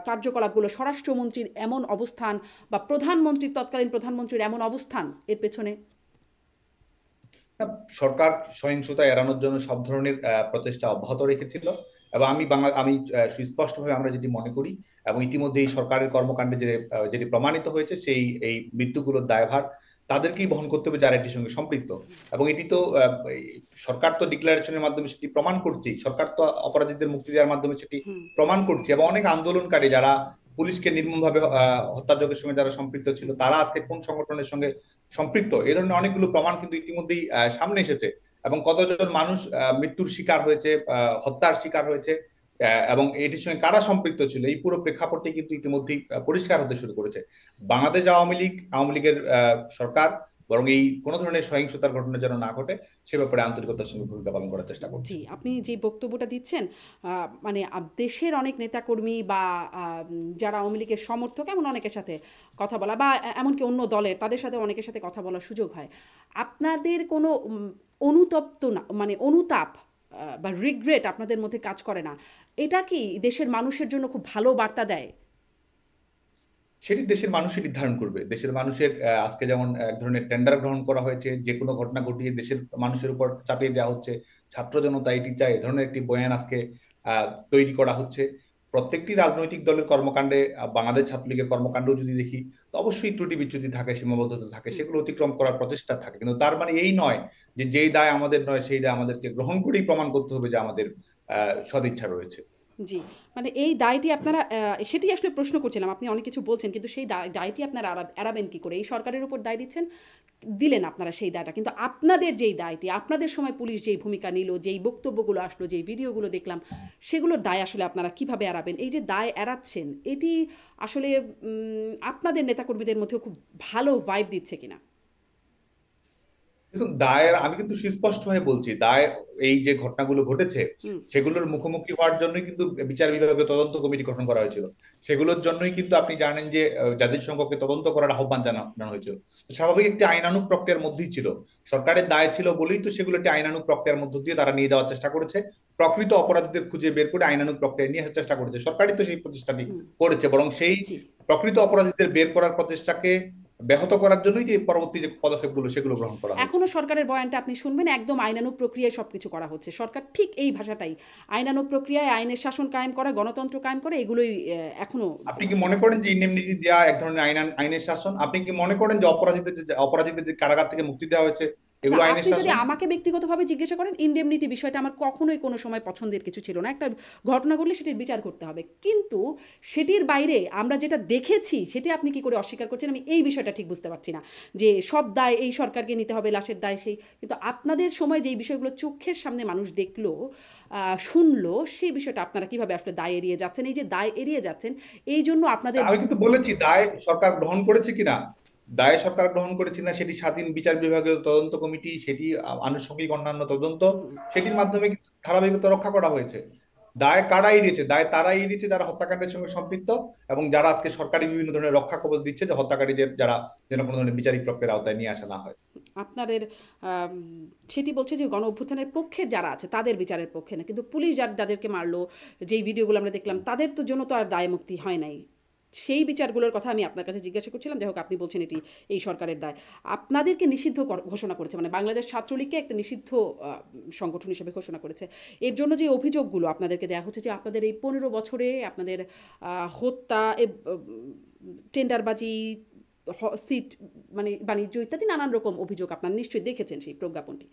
কার্যকলাপগুলো, স্বরাষ্ট্রমন্ত্রীর এমন অবস্থান বা প্রধানমন্ত্রীর, তৎকালীন প্রধানমন্ত্রীর এমন অবস্থান এর পেছনে? না, সরকার সহিংসতা এড়ানোর জন্য সব ধরনের প্রচেষ্টা অব্যাহত রেখেছিল। এবং আমি সুস্পষ্টভাবে আমরা যেটি মনে করি, এবং ইতিমধ্যে এই সরকারের কর্মকাণ্ডে যেটি প্রমাণিত হয়েছে, এই মৃত্যুগুলোর দায়ভার তাদেরকেই বহন করতে হবে যারা এটির সঙ্গে সম্পৃক্ত। এবং এটি তো এই সরকার তো ডিক্লারেশনের মাধ্যমে সেটি প্রমাণ করছে, সরকার তো অপরাধীদের মুক্তি দেওয়ার মাধ্যমে সেটি হুম প্রমাণ করছে। এবং অনেক আন্দোলনকারী যারা পুলিশকে নির্মমভাবে হত্যাযজ্ঞের সঙ্গে যারা সম্পৃক্ত ছিল, তারা আজকে কোন সংগঠনের সঙ্গে সম্পৃক্ত, এই ধরনের অনেকগুলো প্রমাণ কিন্তু ইতিমধ্যেই সামনে এসেছে। এবং কতজন মানুষ মৃত্যুর শিকার হয়েছে, হত্যার শিকার হয়েছে, এবং এটির সঙ্গে কারা সম্পৃক্ত ছিল, এই পুরো প্রেক্ষাপটটি কিন্তু ইতিমধ্যেই পরিষ্কার হতে শুরু করেছে। বাংলাদেশ আওয়ামী লীগের সরকার বরং এই কোনো ধরনের সহিংসতার ঘটনা যেন না ঘটে সে ব্যাপারে আন্তরিকতার সঙ্গে ভূমিকা পালন করার চেষ্টা করছে। জি, আপনি যে বক্তব্যটা দিচ্ছেন, মানে দেশের অনেক নেতাকর্মী বা যারা আওয়ামী লীগের সমর্থক এমন অনেকের সাথে কথা বলা, বা এমনকি অন্য দলের তাদের সাথে অনেকের সাথে কথা বলার সুযোগ হয়। আপনাদের কোনো অনুতপ্ত না, মানে অনুতাপ বা রিগ্রেট আপনাদের মধ্যে কাজ করে না? এটা কি দেশের মানুষের জন্য খুব ভালো বার্তা দেয়? সেটি দেশের মানুষই নির্ধারণ করবে। দেশের মানুষের আজকে যেমন এক ধরনের টেন্ডার গ্রহণ করা হয়েছে, যে কোনো ঘটনা ঘটিয়ে দেশের মানুষের উপর চাপিয়ে দেওয়া হচ্ছে, ছাত্র জনতা এটি চায়, এ ধরনের একটি বয়ান আজকে তৈরি করা হচ্ছে। প্রত্যেকটি রাজনৈতিক দলের কর্মকাণ্ডে, বাংলাদেশ ছাত্রলীগের কর্মকাণ্ডও যদি দেখি, তো অবশ্যই ত্রুটি বিচ্যুতি থাকে, সীমাবদ্ধতা থাকে, হুম সেগুলো অতিক্রম করার প্রচেষ্টা থাকে। কিন্তু তার মানে এই নয় যে যেই দায় আমাদের নয় সেই দায় আমাদেরকে গ্রহণ করেই প্রমাণ করতে হবে যে আমাদের সদিচ্ছা রয়েছে। জি, মানে এই দায়টি আপনারা সেটি আসলে প্রশ্ন করছিলাম। আপনি অনেক কিছু বলছেন কিন্তু সেই দায়টি আপনারা এড়াবেন কি করে? এই সরকারের উপর দায় দিচ্ছেন, দিলেন আপনারা সেই দায়টা। কিন্তু আপনাদের যেই দায়টি, আপনাদের সময় পুলিশ যেই ভূমিকা নিল, যেই বক্তব্যগুলো আসলো, যেই ভিডিওগুলো দেখলাম, সেগুলোর দায় আসলে আপনারা কিভাবে এড়াবেন? এই যে দায় এড়াচ্ছেন, এটি আসলে আপনাদের নেতাকর্মীদের মধ্যেও খুব ভালো ভাইব দিচ্ছে কিনা? দেখুন, দায়ের আমি কিন্তু সুস্পষ্ট হয়ে বলছি, দায় এই যে ঘটনাগুলো ঘটেছে হুম, সেগুলোর মুখোমুখি হওয়ার জন্যই কিন্তু বিচার বিভাগীয় তদন্ত কমিটি গঠন করা হয়েছিল। সেগুলোর জন্যই কিন্তু আপনি জানেন যে জাতিসংঘকে তদন্ত করার আহ্বান জানানো হয়েছিল। তো স্বাভাবিক একটি আইনানুগ প্রক্রিয়ার মধ্যেই ছিল, সরকারের দায় ছিল বলেই তো সেগুলো একটি আইনানুগ প্রক্রিয়ার মধ্য দিয়ে তারা নিয়ে যাওয়ার চেষ্টা করেছে, প্রকৃত অপরাধীদের খুঁজে বের করে আইনানুগ প্রক্রিয়ায় নিয়ে আসার চেষ্টা করেছে। সরকারই তো সেই প্রচেষ্টাটি হুম, করেছে, বরং সেই জি। প্রকৃত অপরাধীদের বের করার প্রচেষ্টাকে ব্যাহত করার জন্যই যে পরবর্তী যে পদক্ষেপগুলো সেগুলো গ্রহণ করা হয়েছে। এখনো সরকারের বয়ানটা আপনি শুনবেন, একদম আইনানুগ প্রক্রিয়ায় সবকিছু করা হচ্ছে। সরকার ঠিক এই ভাষাটাই, আইনানুগ প্রক্রিয়ায় আইনের শাসন কায়েম করা, গণতন্ত্র কায়েম করা, এগুলোই এখনো আপনি কি বলছে। মনে করেন যে ইনডেমনিটি দেওয়া এক ধরনের আইনের শাসন? আপনি কি মনে করেন যে অপরাধীদের যে কারাগার থেকে মুক্তি দেওয়া হয়েছে না, এগুলো আইনের আপনি যদি শাসন? আমাকে ব্যক্তিগতভাবে জিজ্ঞাসা করেন, ইনডেমনিটি বিষয়টা আমার কখনোই কোনো সময় পছন্দের কিছু ছিল না। একটা ঘটনা ঘটলে সেটির বিচার করতে হবে, কিন্তু সেটির বাইরে আমরা যেটা দেখেছি সেটি আপনি কি করে অস্বীকার করছেন, আমি এই বিষয়টা ঠিক বুঝতে পারছি না। যে সব দায় এই সরকারকে নিতে হবে, লাশের দায় সেই, কিন্তু আপনাদের সময় যেই বিষয়গুলো চোখের সামনে মানুষ দেখলো, শুনলো, সেই বিষয়টা আপনারা কিভাবে আসলে দায় এড়িয়ে যাচ্ছেন? এই যে দায় এড়িয়ে যাচ্ছেন, এই জন্য আপনাদের আমি কিন্তু বলেছি দায় সরকার গ্রহণ করেছে কিনা, দায় সরকার গ্রহণ করেছে না সেটি স্বাধীন বিচার বিভাগীয় তদন্ত কমিটি, সেটি আনুষঙ্গিক অন্যান্য তদন্ত, সেটির মাধ্যমে কিন্তু ধারাবাহিকতা রক্ষা করা হয়েছে। দায় কারা এড়িয়েছে? দায় তারা এড়িয়েছে যারা হত্যাকাণ্ডের সঙ্গে সম্পৃক্ত এবং যারা আজকে সরকারি বিভিন্ন ধরনের রক্ষা কবচ দিচ্ছে যে হত্যাকারীদের যারা যেন কোনো ধরনের বিচারিক প্রক্রিয়ার আওতায় নিয়ে আসা না হয়। আপনাদের আম সেটি বলছে যে গণ অভ্যুত্থানের পক্ষের যারা আছে তাদের বিচারের পক্ষে না। কিন্তু পুলিশ যাদেরকে মারলো, যেই ভিডিওগুলো আমরা দেখলাম, তাদের তো জন্য তো আর দায় মুক্তি হয় নাই। সেই বিচারগুলোর কথা আমি আপনার কাছে জিজ্ঞাসা করছিলাম। যাই হোক, আপনি বলছেন এটি এই সরকারের দায়। আপনাদেরকে নিষিদ্ধ ঘোষণা করেছে, মানে বাংলাদেশ ছাত্রলীগকে একটা নিষিদ্ধ আ সংগঠন হিসেবে ঘোষণা করেছে। এর জন্য যে অভিযোগগুলো আপনাদেরকে দেয়া হচ্ছে যে আপনাদের এই ১৫ বছরে আপনাদের হত্যা, টেন্ডারবাজি, সিট মানে বাণিজ্য ইত্যাদি নানান রকম অভিযোগ আপনারা নিশ্চয়ই দেখেছেন সেই প্রজ্ঞাপনটি।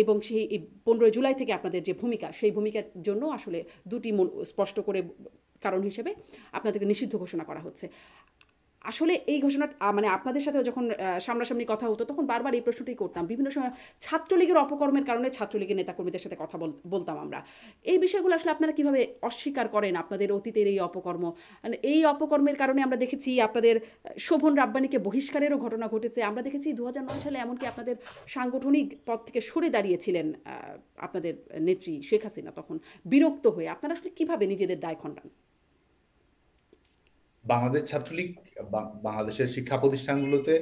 এবং সেই ১৫ জুলাই থেকে আপনাদের যে ভূমিকা, সেই ভূমিকার জন্য আসলে দুটি স্পষ্ট করে কারণ হিসেবে আপনাদেরকে নিষিদ্ধ ঘোষণা করা হচ্ছে। আসলে এই ঘোষণা মানে আপনাদের সাথেও যখন সামনাসামনি কথা হতো, তখন বারবার এই প্রশ্নটাই করতাম। বিভিন্ন সময় ছাত্রলীগের অপকর্মের কারণে ছাত্রলীগের নেতাকর্মীদের সাথে কথা বলতাম আমরা। এই বিষয়গুলো আসলে আপনারা কিভাবে অস্বীকার করেন আপনাদের অতীতের এই অপকর্ম? মানে এই অপকর্মের কারণে আমরা দেখেছি আপনাদের শোভন রাব্বানীকে বহিষ্কারেরও ঘটনা ঘটেছে। আমরা দেখেছি ২০০৯ সালে এমনকি আপনাদের সাংগঠনিক পদ থেকে সরে দাঁড়িয়েছিলেন আপনাদের নেত্রী শেখ হাসিনা তখন বিরক্ত হয়ে। আপনারা আসলে কিভাবে নিজেদের দায় খণ্ডান? বাংলাদেশ ছাত্রলীগ বাংলাদেশের শিক্ষা প্রতিষ্ঠানগুলোতে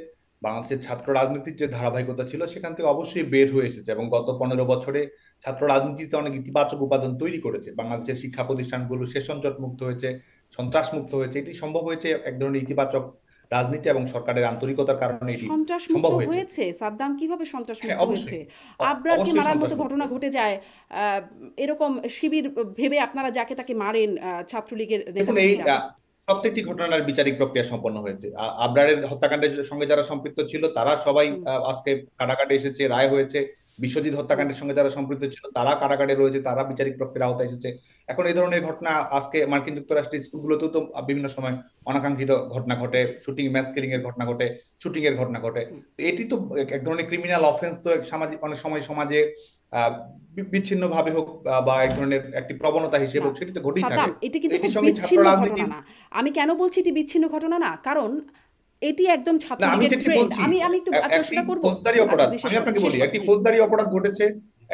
বাংলাদেশের ছাত্র রাজনীতির যে ধারাবাহিকতা ছিল সেখান থেকে অবশ্যই বের হয়ে এসেছে এবং গত 15 বছরে ছাত্র রাজনীতিতে অনেক ইতিবাচক উপাদান তৈরি করেছে। বাংলাদেশের শিক্ষা প্রতিষ্ঠানগুলো সেশনজট মুক্ত হয়েছে, সন্ত্রাস মুক্ত হয়েছে। এটি সম্ভব হয়েছে এক ধরনের ইতিবাচক রাজনীতি এবং সরকারের আন্তরিকতার কারণে এটি সন্ত্রাসমুক্ত সম্ভব হয়েছে। হয়েছে? সাদ্দাম কিভাবে হ্যাঁ, সন্ত্রাসমুক্ত অবশ্যই। হয়েছে? আবরারকে অবশ্যই মারার মতো সন্ত্রাস মুক্ত ঘটনা হয়েছে। ঘটে যায়। আ এরকম শিবির ভেবে আপনারা যাকে তাকে মারেন, ছাত্রলীগের দেখুন, এই নেতাকর্মীরা। প্রত্যেকটি ঘটনার বিচারিক প্রক্রিয়া সম্পন্ন হয়েছে। আবরারের হত্যাকাণ্ডের সঙ্গে যারা সম্পৃক্ত ছিল তারা সবাই হুম, আজকে কারাগারে এসেছে, রায় হয়েছে। বিশ্বজিৎ হুম, হত্যাকাণ্ডের সঙ্গে যারা সম্পৃক্ত ছিল তারা কারাগারে রয়েছে, তারা বিচারিক প্রক্রিয়ার আওতায় এসেছে। এখন এই ধরনের ঘটনা আজকে মার্কিন যুক্তরাষ্ট্রের স্কুলগুলোতেও তো বিভিন্ন সময় অনাকাঙ্ক্ষিত ঘটনা ঘটে, জি, শুটিং, ম্যাস কিলিং এর ঘটনা ঘটে, শুটিং এর ঘটনা ঘটে। হুম। তো এটি তো এক ধরনের ক্রিমিনাল অফেন্স, তো সামাজিক অনেক সময় সমাজে বিচ্ছিন্ন ভাবে হোক বা এক ধরনের একটি প্রবণতা হিসেবে না, হোক, সেটি তো ঘটেই থাকে। সাদ্দাম, এটি তো কিন্তু খুব এটির সঙ্গে ছাত্র বিচ্ছিন্ন ঘটনা রাজনীতির, না। আমি কেন বলছি এটি বিচ্ছিন্ন ঘটনা না? কারণ এটি একদম না আমি ছাত্রলীগের যেটি ট্রেন্ড। বলছি, আমি একটু একটি প্রশ্নটা করব? ফৌজদারি আচ্ছা, অপরাধ, আমি আপনাকে শেষ বলি, করেন। একটি জি, ফৌজদারি অপরাধ ঘটেছে,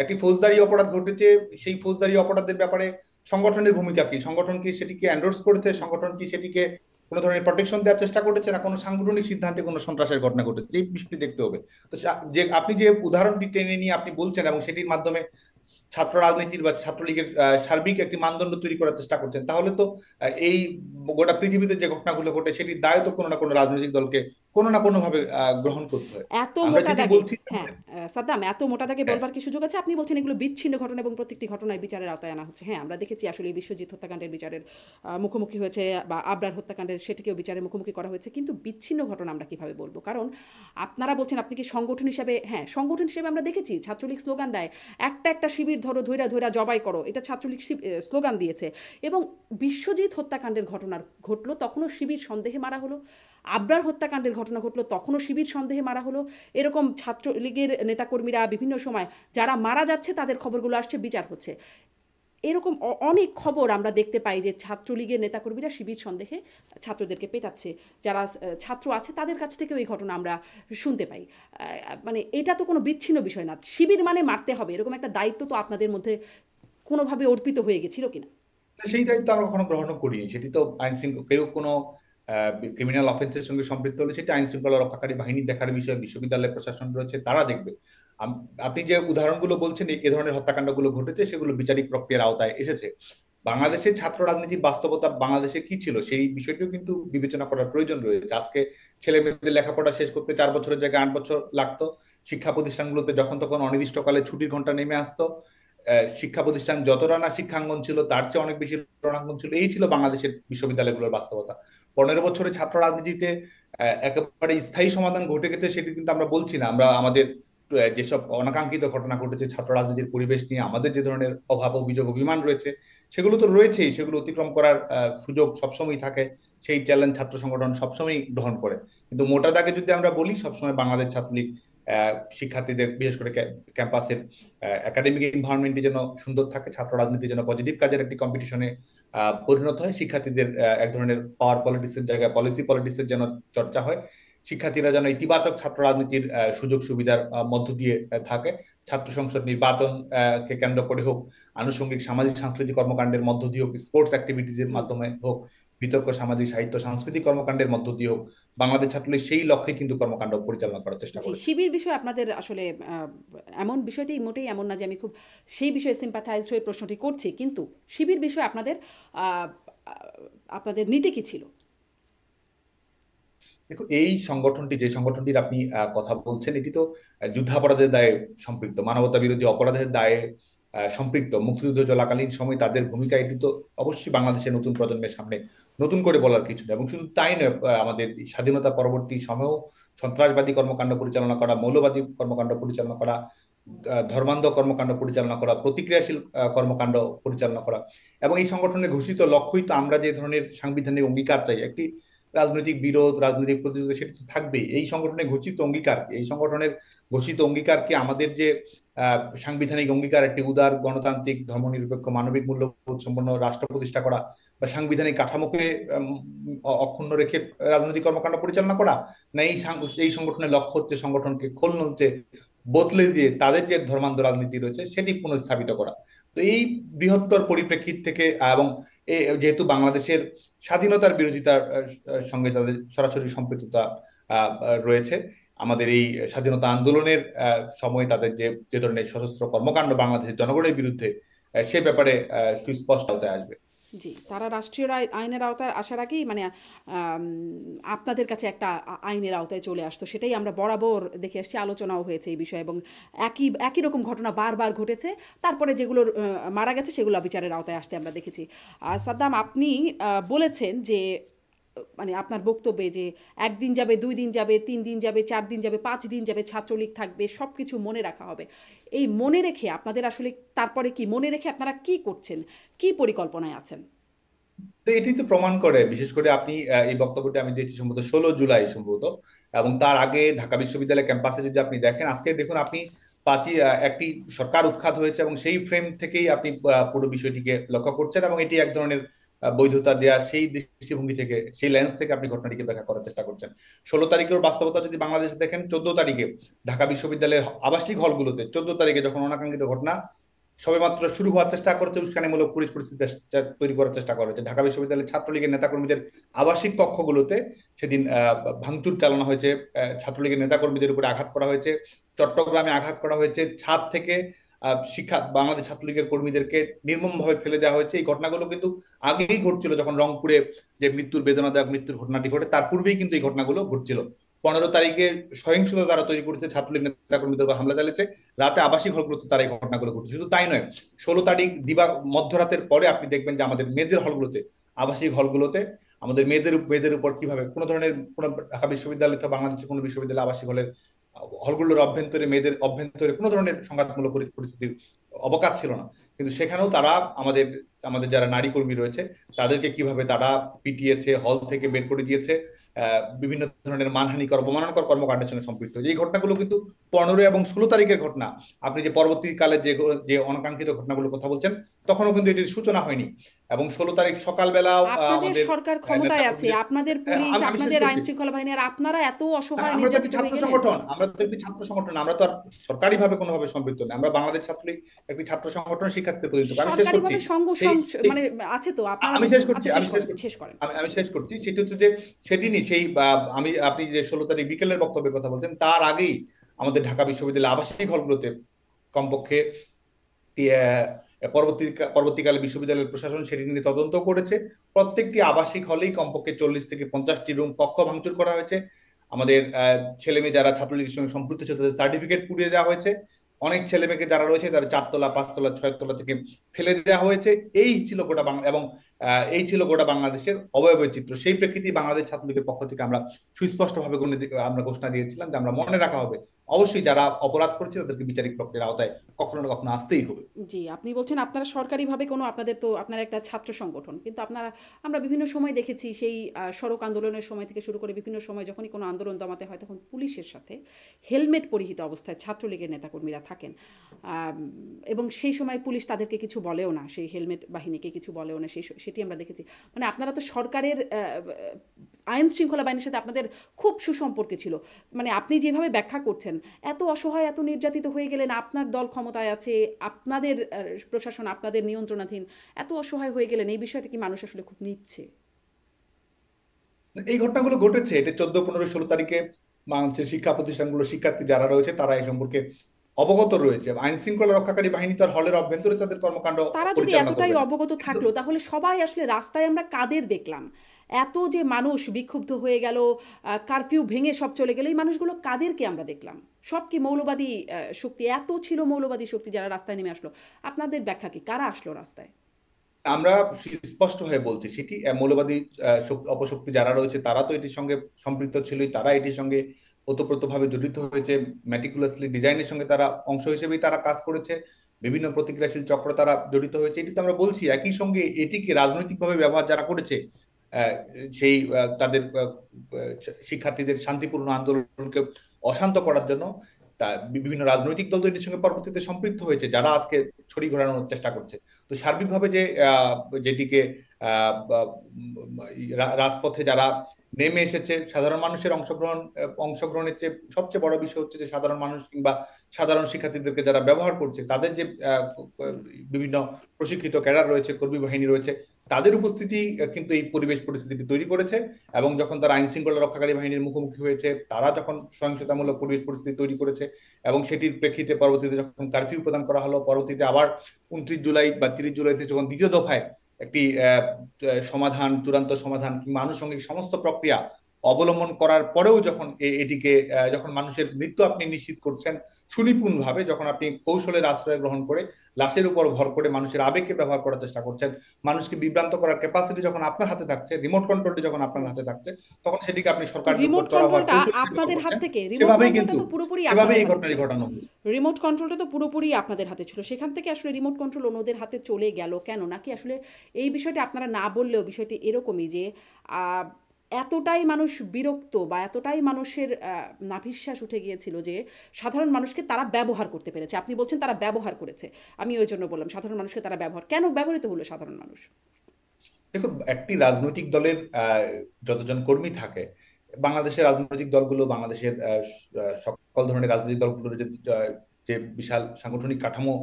একটি ফৌজদারি অপরাধ ঘটেছে। সেই ফৌজদারি অপরাধের ব্যাপারে সংগঠনের ভূমিকা কি? সংগঠন কি সেটিকে এন্ডোর্স করেছে? হুম। সংগঠন কি সেটিকে কোনো ধরনের প্রোটেকশন দেওয়ার চেষ্টা করেছে, না কোনো সাংগঠনিক সিদ্ধান্তে কোনো সন্ত্রাসের ঘটনা ঘটেছে? এই বিষয়টি দেখতে হবে। তো যে আপনি যে উদাহরণটি টেনে নিয়ে আপনি বলছেন এবং সেটির মাধ্যমে ছাত্র রাজনীতির বা ছাত্রলীগের সার্বিক একটি মানদণ্ড তৈরি করার চেষ্টা করছেন, তাহলে তো এই গোটা পৃথিবীতে যে ঘটনাগুলো ঘটে সেটির দায় তো কোনো না কোনো রাজনৈতিক দলকে কোনো না কোনো ভাবে গ্রহণ করতে হয়। এত আমরা মোটা যেটি দাগে, বলছি, হ্যাঁ, সাদ্দাম, এত মোটা দাগে হ্যাঁ, বলবার কি সুযোগ আছে? আপনি বলছেন এগুলো বিচ্ছিন্ন ঘটনা এবং প্রত্যেকটি ঘটনায় বিচারের আওতায় আনা হচ্ছে। হ্যাঁ, আমরা দেখেছি আসলে এই বিশ্বজিৎ হত্যাকাণ্ডের বিচারের মুখোমুখি হয়েছে, বা আবরার হত্যাকাণ্ডের সেটিকেও বিচারের মুখোমুখি করা হয়েছে। কিন্তু বিচ্ছিন্ন ঘটনা আমরা কিভাবে বলবো? কারণ আপনারা বলছেন আপনি কি সংগঠন হিসাবে, হ্যাঁ, সংগঠন হিসেবে আমরা দেখেছি ছাত্রলীগ স্লোগান দেয়, একটা শিবির ধরো, ধৈরা ধৈরা জবাই করো, এটা ছাত্রলীগ স্লোগান দিয়েছে। এবং বিশ্বজিৎ হত্যাকাণ্ডের ঘটনা ঘটলো, তখনও শিবির সন্দেহে মারা হলো। আবরার হত্যাকাণ্ডের ঘটনা ঘটলো, তখনও শিবির সন্দেহে মারা হলো। এরকম ছাত্রলীগের নেতাকর্মীরা বিভিন্ন সময় যারা মারা যাচ্ছে তাদের খবরগুলো আসছে, বিচার হচ্ছে। এরকম অনেক খবর আমরা দেখতে পাই যে ছাত্রলীগের নেতাকর্মীরা শিবির সন্দেহে ছাত্রদেরকে পেটাচ্ছে। যারা ছাত্র আছে তাদের কাছ থেকেও এই ঘটনা আমরা শুনতে পাই। মানে এটা তো কোনো বিচ্ছিন্ন বিষয় না। শিবির মানে মারতে হবে, এরকম একটা দায়িত্ব তো আপনাদের মধ্যে কোনোভাবে অর্পিত হয়ে গেছিল কিনা? সেই দায়িত্ব আমরা কখনো গ্রহণ করিনি। সেটি তো আইন শৃঙ্খলা, কেউ কোনো ক্রিমিনাল অফেন্সের সঙ্গে সম্পৃক্ত হলে সেটি আইন শৃঙ্খলা রক্ষাকারী বাহিনী দেখার বিষয়, বিশ্ববিদ্যালয় প্রশাসন রয়েছে, তারা দেখবে। আপনি যে উদাহরণগুলো বলছেন এ ধরনের হত্যাকাণ্ডগুলো ঘটেছে, সেগুলো বিচারিক প্রক্রিয়ার আওতায় এসেছে। বাংলাদেশের ছাত্র রাজনীতির বাস্তবতা বাংলাদেশে কি ছিল সেই বিষয়টিও কিন্তু বিবেচনা করার প্রয়োজন রয়েছে। আজকে ছেলে মেয়েদের লেখাপড়া শেষ করতে 4 বছরের জায়গায় 8 বছর লাগতো। শিক্ষা প্রতিষ্ঠানগুলোতে যখন তখন অনির্দিষ্টকালে ছুটির ঘন্টা নেমে আসতো। শিক্ষা প্রতিষ্ঠান যতটা না শিক্ষাঙ্গন ছিল তার চেয়ে অনেক বেশি রণাঙ্গন ছিল। এই ছিল বাংলাদেশের বিশ্ববিদ্যালয়গুলোর বাস্তবতা। 15 বছরে ছাত্র রাজনীতিতে একেবারে স্থায়ী সমাধান ঘটে গেছে সেটি কিন্তু আমরা বলছি না। আমরা আমাদের যেসব অনাকাঙ্ক্ষিত ঘটনা ঘটেছে ছাত্র রাজনীতির পরিবেশ নিয়ে আমাদের যে ধরনের অভাব, অভিযোগ, অভিমান রয়েছে, সেগুলো তো রয়েছেই। সেগুলো অতিক্রম করার সুযোগ সবসময় থাকে। সেই চ্যালেঞ্জ ছাত্র সংগঠন সবসময় গ্রহণ করে। কিন্তু মোটা দাগে যদি আমরা বলি, সবসময় বাংলাদেশ ছাত্রলীগ শিক্ষার্থীদের, বিশেষ করে ক্যাম্পাসের একাডেমিক এনভায়রনমেন্টে যেন সুন্দর থাকে, ছাত্র রাজনীতি যেন পজিটিভ কাজের একটি কম্পিটিশনে পরিণত হয়, শিক্ষার্থীদের এক ধরনের পাওয়ার পলিটিক্সের জায়গায় পলিসি পলিটিক্সের যেন চর্চা হয়, শিক্ষার্থীরা যেন ইতিবাচক ছাত্র রাজনীতির সুযোগ সুবিধার মধ্য দিয়ে থাকে, ছাত্র সংসদ নির্বাচন কে কেন্দ্র করে হোক, আনুষঙ্গিক সামাজিক সাংস্কৃতিক কর্মকাণ্ডের মধ্য দিয়ে হোক, স্পোর্টস অ্যাক্টিভিটিজের মাধ্যমে হোক, বিতর্ক সামাজিক সাহিত্য সাংস্কৃতিক কর্মকাণ্ডের মধ্য দিয়ে হোক, বাংলাদেশ ছাত্রলীগ সেই লক্ষ্যে কিন্তু কর্মকাণ্ড পরিচালনা করার চেষ্টা জি, করেছে। শিবির বিষয়ে আপনাদের আসলে এমন বিষয়টি মোটেই এমন না যে আমি খুব সেই বিষয়ে সিম্পাথাইজ হয়ে প্রশ্নটি করছি, কিন্তু শিবির বিষয়ে আপনাদের আহ, আপনাদের নীতি কি ছিল? দেখুন, এই সংগঠনটি, যে সংগঠনটির আপনি কথা বলছেন, এটি তো যুদ্ধাপরাধের দায়ে সম্পৃক্ত, মানবতা বিরোধী অপরাধের দায়ে সম্পৃক্ত। মুক্তিযুদ্ধ চলাকালীন সময় তাদের ভূমিকা, এটি তো অবশ্যই বাংলাদেশের নতুন প্রজন্মের সামনে নতুন করে বলার কিছু না। এবং শুধু তাই নয়, আমাদের স্বাধীনতা পরবর্তী সময়েও সন্ত্রাসবাদী কর্মকাণ্ড পরিচালনা করা, মৌলবাদী কর্মকাণ্ড পরিচালনা করা, ধর্মান্ধ কর্মকাণ্ড পরিচালনা করা, প্রতিক্রিয়াশীল কর্মকাণ্ড পরিচালনা করা, এবং এই সংগঠনের ঘোষিত লক্ষ্যই তো আমরা যে ধরনের সাংবিধানিক অঙ্গীকার চাই, একটি রাজনৈতিক বিরোধ, রাজনৈতিক প্রতিযোগিতা, সেটা তো থাকবেই। এই সংগঠনের ঘোষিত অঙ্গীকার, এই সংগঠনের ঘোষিত অঙ্গীকারকে আমাদের যে সাংবিধানিক অঙ্গীকার, একটি উদার গণতান্ত্রিক ধর্মনিরপেক্ষ মানবিক মূল্যবোধ সম্পন্ন রাষ্ট্র প্রতিষ্ঠা করা, বা সাংবিধানিক কাঠামোকে অক্ষুণ্ণ রেখে রাজনৈতিক কর্মকাণ্ড পরিচালনা করা, না এই সংগঠনের লক্ষ্য হচ্ছে সংগঠনকে খোল নলচে বদলে দিয়ে তাদের যে ধর্মান্ধ রাজনীতি রয়েছে সেটি পুনঃস্থাপিত করা। তো এই বৃহত্তর পরিপ্রেক্ষিত থেকে, এবং যেহেতু বাংলাদেশের স্বাধীনতার বিরোধিতার সঙ্গে তাদের সরাসরি সম্পৃক্ততা রয়েছে, আমাদের এই স্বাধীনতা আন্দোলনের সময় তাদের যে যে ধরনের সশস্ত্র কর্মকাণ্ড বাংলাদেশের জনগণের বিরুদ্ধে, সে ব্যাপারে সুস্পষ্ট হতে আসবে। জি, তারা রাষ্ট্রীয় আইনের আওতায় আসার আগেই মানে আপনাদের কাছে একটা আইনের আওতায় চলে আসতো, সেটাই আমরা বরাবর দেখে আসছি, আলোচনাও হয়েছে এই বিষয়ে। এবং একই একই রকম ঘটনা বারবার ঘটেছে। তারপরে যেগুলোর মারা গেছে সেগুলো বিচারের আওতায় আসতে আমরা দেখেছি। সাদ্দাম, আপনি বলেছেন যে মানে আপনার বক্তব্যে যে একদিন যাবে, 2 দিন যাবে, 3 দিন যাবে, 4 দিন যাবে, 5 দিন যাবে, ছাত্রলীগ থাকবে, সব কিছু মনে রাখা হবে। এই মনে রেখে আপনাদের আসলে তারপরে কি মনে রেখে আপনারা কি করছেন, কি পরিকল্পনায় আছেন? তো এটি তো প্রমাণ করে, বিশেষ করে আপনি এই বক্তব্যটি আমি দিয়েছি সম্ভবত 16 জুলাই সম্ভবত, এবং তার আগে ঢাকা বিশ্ববিদ্যালয় ক্যাম্পাসে যদি আপনি দেখেন, আজকে দেখুন আপনি একটি সরকার উৎখাত হয়েছে, এবং সেই ফ্রেম থেকেই আপনি পুরো বিষয়টিকে লক্ষ্য করছেন, এবং এটি এক ধরনের বৈধতা দেওয়া, সেই দৃষ্টিভঙ্গি থেকে, সেই লেন্স থেকে আপনি ঘটনাটিকে ব্যাখ্যা করার চেষ্টা করছেন। 16 তারিখের বাস্তবতা যদি বাংলাদেশে দেখেন, 14 তারিখে ঢাকা বিশ্ববিদ্যালয়ের আবাসিক হলগুলোতে, 14 তারিখে যখন অনাকাঙ্ক্ষিত ঘটনা সবেমাত্র শুরু হওয়ার চেষ্টা করেছে, উস্কানিমূলক পরিস্থিতি তৈরি করার চেষ্টা করা হয়েছে, ঢাকা বিশ্ববিদ্যালয়ের ছাত্রলীগের নেতাকর্মীদের আবাসিক কক্ষগুলোতে সেদিন ভাঙচুর চালানো হয়েছে, ছাত্রলীগের নেতাকর্মীদের উপরে আঘাত করা হয়েছে, চট্টগ্রামে আঘাত করা হয়েছে, ছাদ থেকে বাংলাদেশ ছাত্রলীগের কর্মীদেরকে নির্মমভাবে ফেলে দেওয়া হয়েছে। এই ঘটনাগুলো কিন্তু আগেই ঘটছিল, যখন রংপুরে যে মৃত্যুর বেদনাদায়ক মৃত্যুর ঘটনাটি ঘটে তার পূর্বেই কিন্তু এই ঘটনাগুলো ঘটছিল। 15 তারিখে সহিংসতা তারা তৈরি করেছে, ছাত্রলীগ নেতাকর্মীদের উপর হামলা চালিয়েছে, রাতে আবাসিক হলগুলোতে তারা এই ঘটনাগুলো ঘটছে। শুধু তাই নয়, 16 তারিখ দিবা মধ্যরাতের পরে আপনি দেখবেন যে আমাদের মেয়েদের হলগুলোতে, আবাসিক হলগুলোতে আমাদের মেয়েদের উপর কিভাবে কোনো ধরনের, কোনো ঢাকা বিশ্ববিদ্যালয় তো বাংলাদেশের কোনো বিশ্ববিদ্যালয় আবাসিক হলের হলগুলোর অভ্যন্তরে, মেয়েদের অভ্যন্তরে কোনো ধরনের সংঘাতমূলক পরিস্থিতির অবকাশ ছিল না, কিন্তু সেখানেও তারা আমাদের আমাদের যারা নারী কর্মী রয়েছে তাদেরকে কিভাবে তারা পিটিয়েছে, হল থেকে বের করে দিয়েছে, বিভিন্ন ধরনের মানহানিকর অবমাননাকর কর্মকাণ্ডের সঙ্গে সম্পৃক্ত হয়েছে। এই ঘটনাগুলো কিন্তু 15 এবং 16 তারিখের ঘটনা। আপনি যে পরবর্তীকালে যে যে অনাকাঙ্ক্ষিত ঘটনাগুলোর কথা বলছেন, তখনও কিন্তু এটির সূচনা হয়নি। এবং 16 তারিখ সকালবেলাও আপনাদের আমাদের সরকার ক্ষমতায় আছে, নেতাকর্মীদের, আপনাদের পুলিশ, আমি শেষ আপনাদের আইন করছি। শৃঙ্খলা বাহিনী, আর আপনারা এত অসহায় আমরা তো একটি নির্যাতিত ছাত্র হয়ে গেলেন। সংগঠন, আমরা তো একটি ছাত্র সংগঠন, আমরা তো আর সরকারি ভাবে কোনোভাবে সম্পৃক্ত নই। আমরা বাংলাদেশ ছাত্রলীগ একটি ছাত্র সংগঠন, শিক্ষার্থীদের প্রতিনিধিত্ব। আমি শেষ করছি। সরকারিভাবে সংঘ সেই মানে আছে তো, আপনারা আমি তো। শেষ করছি, আচ্ছা, শেষ আমি শেষ করেন, করছি, শেষ করেন। আমি শেষ করছি। সেটি হচ্ছে যে সেদিনই সেই আপনি যে 16 তারিখ বিকেলের বক্তব্যের কথা বলছেন, তার আগেই আমাদের ঢাকা বিশ্ববিদ্যালয়ের আবাসিক হলগুলোতে কমপক্ষে পরবর্তীকালে বিশ্ববিদ্যালয়ের প্রশাসন সেটি নিয়ে তদন্ত করেছে। প্রত্যেকটি আবাসিক হলেই কমপক্ষে 40 থেকে 50টি রুম কক্ষ ভাঙচুর করা হয়েছে। আমাদের ছেলে মেয়ে যারা ছাত্রলীগের সঙ্গে সম্পৃক্ত ছিল তাদের সার্টিফিকেট পুড়িয়ে দেওয়া হয়েছে। অনেক ছেলে মেয়েকে যারা রয়েছে তারা 4 তলা, 5 তলা, 6 তলা থেকে ফেলে দেওয়া হয়েছে। এই ছিল গোটা বাংলা, এবং এই ছিল গোটা বাংলাদেশের অবয়বের চিত্র। সেই প্রেক্ষিতে বাংলাদেশ ছাত্রলীগের পক্ষ থেকে আমরা সুস্পষ্টভাবে আমরা ঘোষণা দিয়েছিলাম যে আমরা মনে রাখা হবে, অবশ্যই যারা অপরাধ করেছে তাদেরকে বিচারিক প্রক্রিয়ার আওতায় কখনো না কখনো আসতেই হবে। জি, আপনি বলছেন আপনারা সরকারিভাবে কোনো, আপনাদের তো, আপনারা একটা ছাত্র সংগঠন, কিন্তু আপনারা, আমরা বিভিন্ন সময় দেখেছি সেই সড়ক আন্দোলনের সময় থেকে শুরু করে বিভিন্ন সময় যখনই কোনো আন্দোলন দমাতে হয় তখন পুলিশের সাথে হেলমেট পরিহিত অবস্থায় ছাত্রলীগের নেতাকর্মীরা থাকেন। এবং সেই সময় পুলিশ তাদেরকে কিছু বলেও না, সেই হেলমেট বাহিনীকে কিছু বলেও না, সেটি আমরা দেখেছি। মানে আপনারা তো সরকারের আইন শৃঙ্খলা বাহিনীর সাথে আপনাদের খুব সুসম্পর্কে ছিল। মানে আপনি যেভাবে ব্যাখ্যা করছেন, এত অসহায়, এত নির্যাতিত হয়ে গেলেন, আপনার দল ক্ষমতায় আছে, আপনাদের প্রশাসন আপনাদের নিয়ন্ত্রণাধীন, এত অসহায় হয়ে গেলেন, এই বিষয়টা কি মানুষ আসলে খুব নিচ্ছে? এই ঘটনাগুলো ঘটেছে, এটা 14, 15, 16 তারিখে বাংলাদেশের শিক্ষা প্রতিষ্ঠানগুলো, শিক্ষার্থী যারা রয়েছে তারা এই সম্পর্কে অবগত রয়েছে। আইন শৃঙ্খলা রক্ষাকারী বাহিনী তার হলের অভ্যন্তরে তাদের কর্মকাণ্ড তারা যদি পরিচালনা এতটাই করবে না। অবগত কিন্তু থাকলো, তাহলে সবাই আসলে রাস্তায় আমরা কাদের দেখলাম? এত যে মানুষ বিক্ষুব্ধ হয়ে গেল, কারফিউ ভেঙে সব চলে গেল, এই মানুষগুলো কাদেরকে আমরা দেখলাম? সব কি মৌলবাদী শক্তি? এত ছিল মৌলবাদী শক্তি যারা রাস্তায় নেমে আসলো? আপনাদের ব্যাখ্যা কি, কারা আসলো রাস্তায়? আমরা স্পষ্ট হয়ে বলছি, সেটি মৌলবাদী অপশক্তি যারা রয়েছে তারা তো এটির সঙ্গে সম্পৃক্ত ছিলই, তারা এটির সঙ্গে ওতপ্রোতভাবে জড়িত হয়েছে। ম্যাটিকুলাসলি ডিজাইনের সঙ্গে তারা অংশ হিসেবেই তারা কাজ করেছে। বিভিন্ন প্রতিক্রিয়াশীল চক্র তারা জড়িত হয়েছে, এটি তো আমরা বলছি। একই সঙ্গে এটিকে রাজনৈতিকভাবে ব্যবহার যারা করেছে, সেই তাদের শিক্ষার্থীদের শান্তিপূর্ণ আন্দোলনকে অশান্ত করার জন্য, তা বিভিন্ন রাজনৈতিক দল তো এটির সঙ্গে পরবর্তীতে সম্পৃক্ত হয়েছে, যারা আজকে ছড়ি ঘোরানোর চেষ্টা করছে। তো সার্বিকভাবে যে যেটিকে রাজপথে যারা নেমে এসেছে, সাধারণ মানুষের অংশগ্রহণের চেয়ে সবচেয়ে বড় বিষয় হচ্ছে যে সাধারণ মানুষ কিংবা সাধারণ শিক্ষার্থীদেরকে যারা ব্যবহার করছে, তাদের যে বিভিন্ন প্রশিক্ষিত ক্যাডার রয়েছে, কর্মী বাহিনী রয়েছে, তাদের উপস্থিতি কিন্তু এই পরিবেশ পরিস্থিতিটি তৈরি করেছে। এবং যখন তারা আইন শৃঙ্খলা রক্ষাকারী বাহিনীর মুখোমুখি হয়েছে, তারা যখন সহিংসতামূলক পরিবেশ পরিস্থিতি তৈরি করেছে, এবং সেটির প্রেক্ষিতে পরবর্তীতে যখন কারফিউ প্রদান করা হলো, পরবর্তীতে আবার 29 জুলাই বা 30 জুলাইতে যখন দ্বিতীয় দফায় একটি সমাধান, চূড়ান্ত সমাধান কিংবা আনুষঙ্গিক সমস্ত প্রক্রিয়া অবলম্বন করার পরেও যখন এটিকে যখন মানুষের মৃত্যু আপনি নিশ্চিত করছেন সুনিপুণ ভাবে, যখন আপনি কৌশলের আশ্রয় গ্রহণ করে লাশের উপর ভর করে মানুষের আবেগকে ব্যবহার করার চেষ্টা করছেন, মানুষকে বিভ্রান্ত করার ক্যাপাসিটি যখন আপনার হাতে থাকছে, রিমোট কন্ট্রোলটি যখন আপনার হাতে থাকছে, তখন সেটিকে আপনি সরকারের উপর রিমোট চড়া হওয়ার কন্ট্রোলটা কৌশল আপনাদের হাত করছেন। থেকে, রিমোট সেভাবেই কন্ট্রোলটা কিন্তু তো পুরোপুরি সেভাবেই আপনাদের এই হাতে ঘটনাটি ছিল। ঘটানো হয়েছে। রিমোট কন্ট্রোলটা তো পুরোপুরি আপনাদের হাতে ছিল, সেখান থেকে আসলে রিমোট কন্ট্রোল অন্যদের হাতে চলে গেল কেন? নাকি আসলে এই বিষয়টা আপনারা না বললেও বিষয়টি এরকমই যে এতটাই মানুষ বিরক্ত বা এতটাই মানুষের নাভিশ্বাস উঠে গিয়েছিল যে সাধারণ মানুষকে তারা ব্যবহার করতে পেরেছে? আপনি বলছেন তারা ব্যবহার করেছে, আমি ওই জন্য বললাম সাধারণ মানুষকে তারা কেন ব্যবহৃত হলো সাধারণ মানুষ? দেখুন, একটি রাজনৈতিক দলের যতজন কর্মী থাকে, বাংলাদেশের রাজনৈতিক দলগুলো, বাংলাদেশের সকল ধরনের রাজনৈতিক দলগুলোর যে বিশাল সাংগঠনিক কাঠামো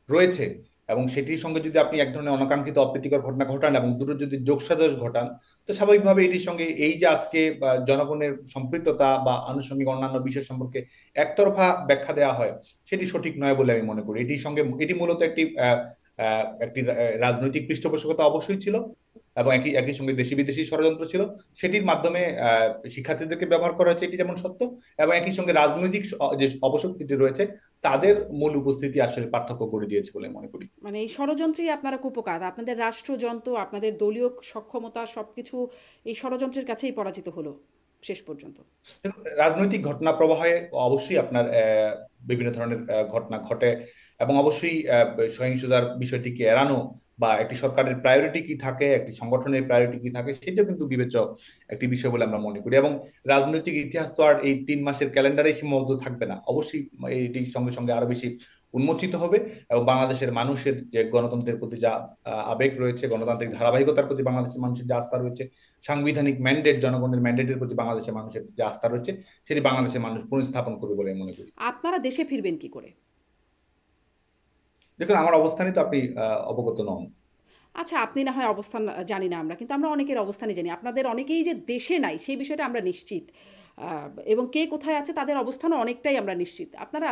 রয়েছে, এবং সেটির সঙ্গে যদি আপনি এক ধরনের অনাকাঙ্ক্ষিত অপ্রীতিকর ঘটনা ঘটান এবং দুটো যদি যোগসাজশ ঘটান, তো স্বাভাবিকভাবে এটির সঙ্গে এই যে আজকে জনগণের সম্পৃক্ততা বা আনুষঙ্গিক অন্যান্য বিষয় সম্পর্কে একতরফা ব্যাখ্যা দেওয়া হয়, সেটি সঠিক নয় বলে আমি মনে করি। এটি মূলত একটি রাজনৈতিক পৃষ্ঠপোষকতা অবশ্যই ছিল, এবং একই সঙ্গে দেশি বিদেশি ষড়যন্ত্র ছিল। সেটির মাধ্যমে শিক্ষার্থীদেরকে ব্যবহার করা হয়েছে, এটি যেমন সত্য, এবং একই সঙ্গে রাজনৈতিক যে অপশক্তিটি রয়েছে তাদের মূল উপস্থিতি আসলে পার্থক্য করে দিয়েছে বলে মনে করি। মানে এই ষড়যন্ত্রেই আপনারা কুপকার, আপনাদের রাষ্ট্রযন্ত্র, আপনাদের দলীয় সক্ষমতা সবকিছু এই ষড়যন্ত্রের কাছেই পরাজিত হলো শেষ পর্যন্ত। রাজনৈতিক ঘটনা প্রবাহে অবশ্যই আপনার বিভিন্ন ধরনের ঘটনা ঘটে, এবং অবশ্যই সহিংসতার বিষয়টিকে এড়ানো বা একটি সরকারের প্রায়োরিটি কি থাকে, একটি সংগঠনের প্রায়োরিটি কি থাকে, সেটাও কিন্তু বিবেচ্য একটি বিষয় বলে আমরা মনে করি। এবং রাজনৈতিক ইতিহাস তো আর এই 3 মাসের ক্যালেন্ডারে সীমাবদ্ধ থাকবে না, অবশ্যই এটির সঙ্গে সঙ্গে আরো বেশি উন্মোচিত হবে। এবং বাংলাদেশের মানুষের যে গণতন্ত্রের প্রতি যা আবেগ রয়েছে, গণতান্ত্রিক ধারাবাহিকতার প্রতি বাংলাদেশের মানুষের যে আস্থা রয়েছে, সাংবিধানিক ম্যান্ডেট, জনগণের ম্যান্ডেটের প্রতি বাংলাদেশের মানুষের যে আস্থা রয়েছে, সেটি বাংলাদেশের মানুষ পুনঃস্থাপন করবে বলে আমি মনে করি। আপনারা দেশে ফিরবেন কি করে? দেখুন, আমার অবস্থানই তো আপনি অবগত নন। আচ্ছা, আপনি না হয় অবস্থান জানি না আমরা, কিন্তু আমরা অনেকের অবস্থানই জানি। আপনাদের অনেকেই যে দেশে নাই সেই বিষয়টা আমরা নিশ্চিত। এবং কে কোথায় আছে তাদের অবস্থানও অনেকটাই আমরা নিশ্চিত। আপনারা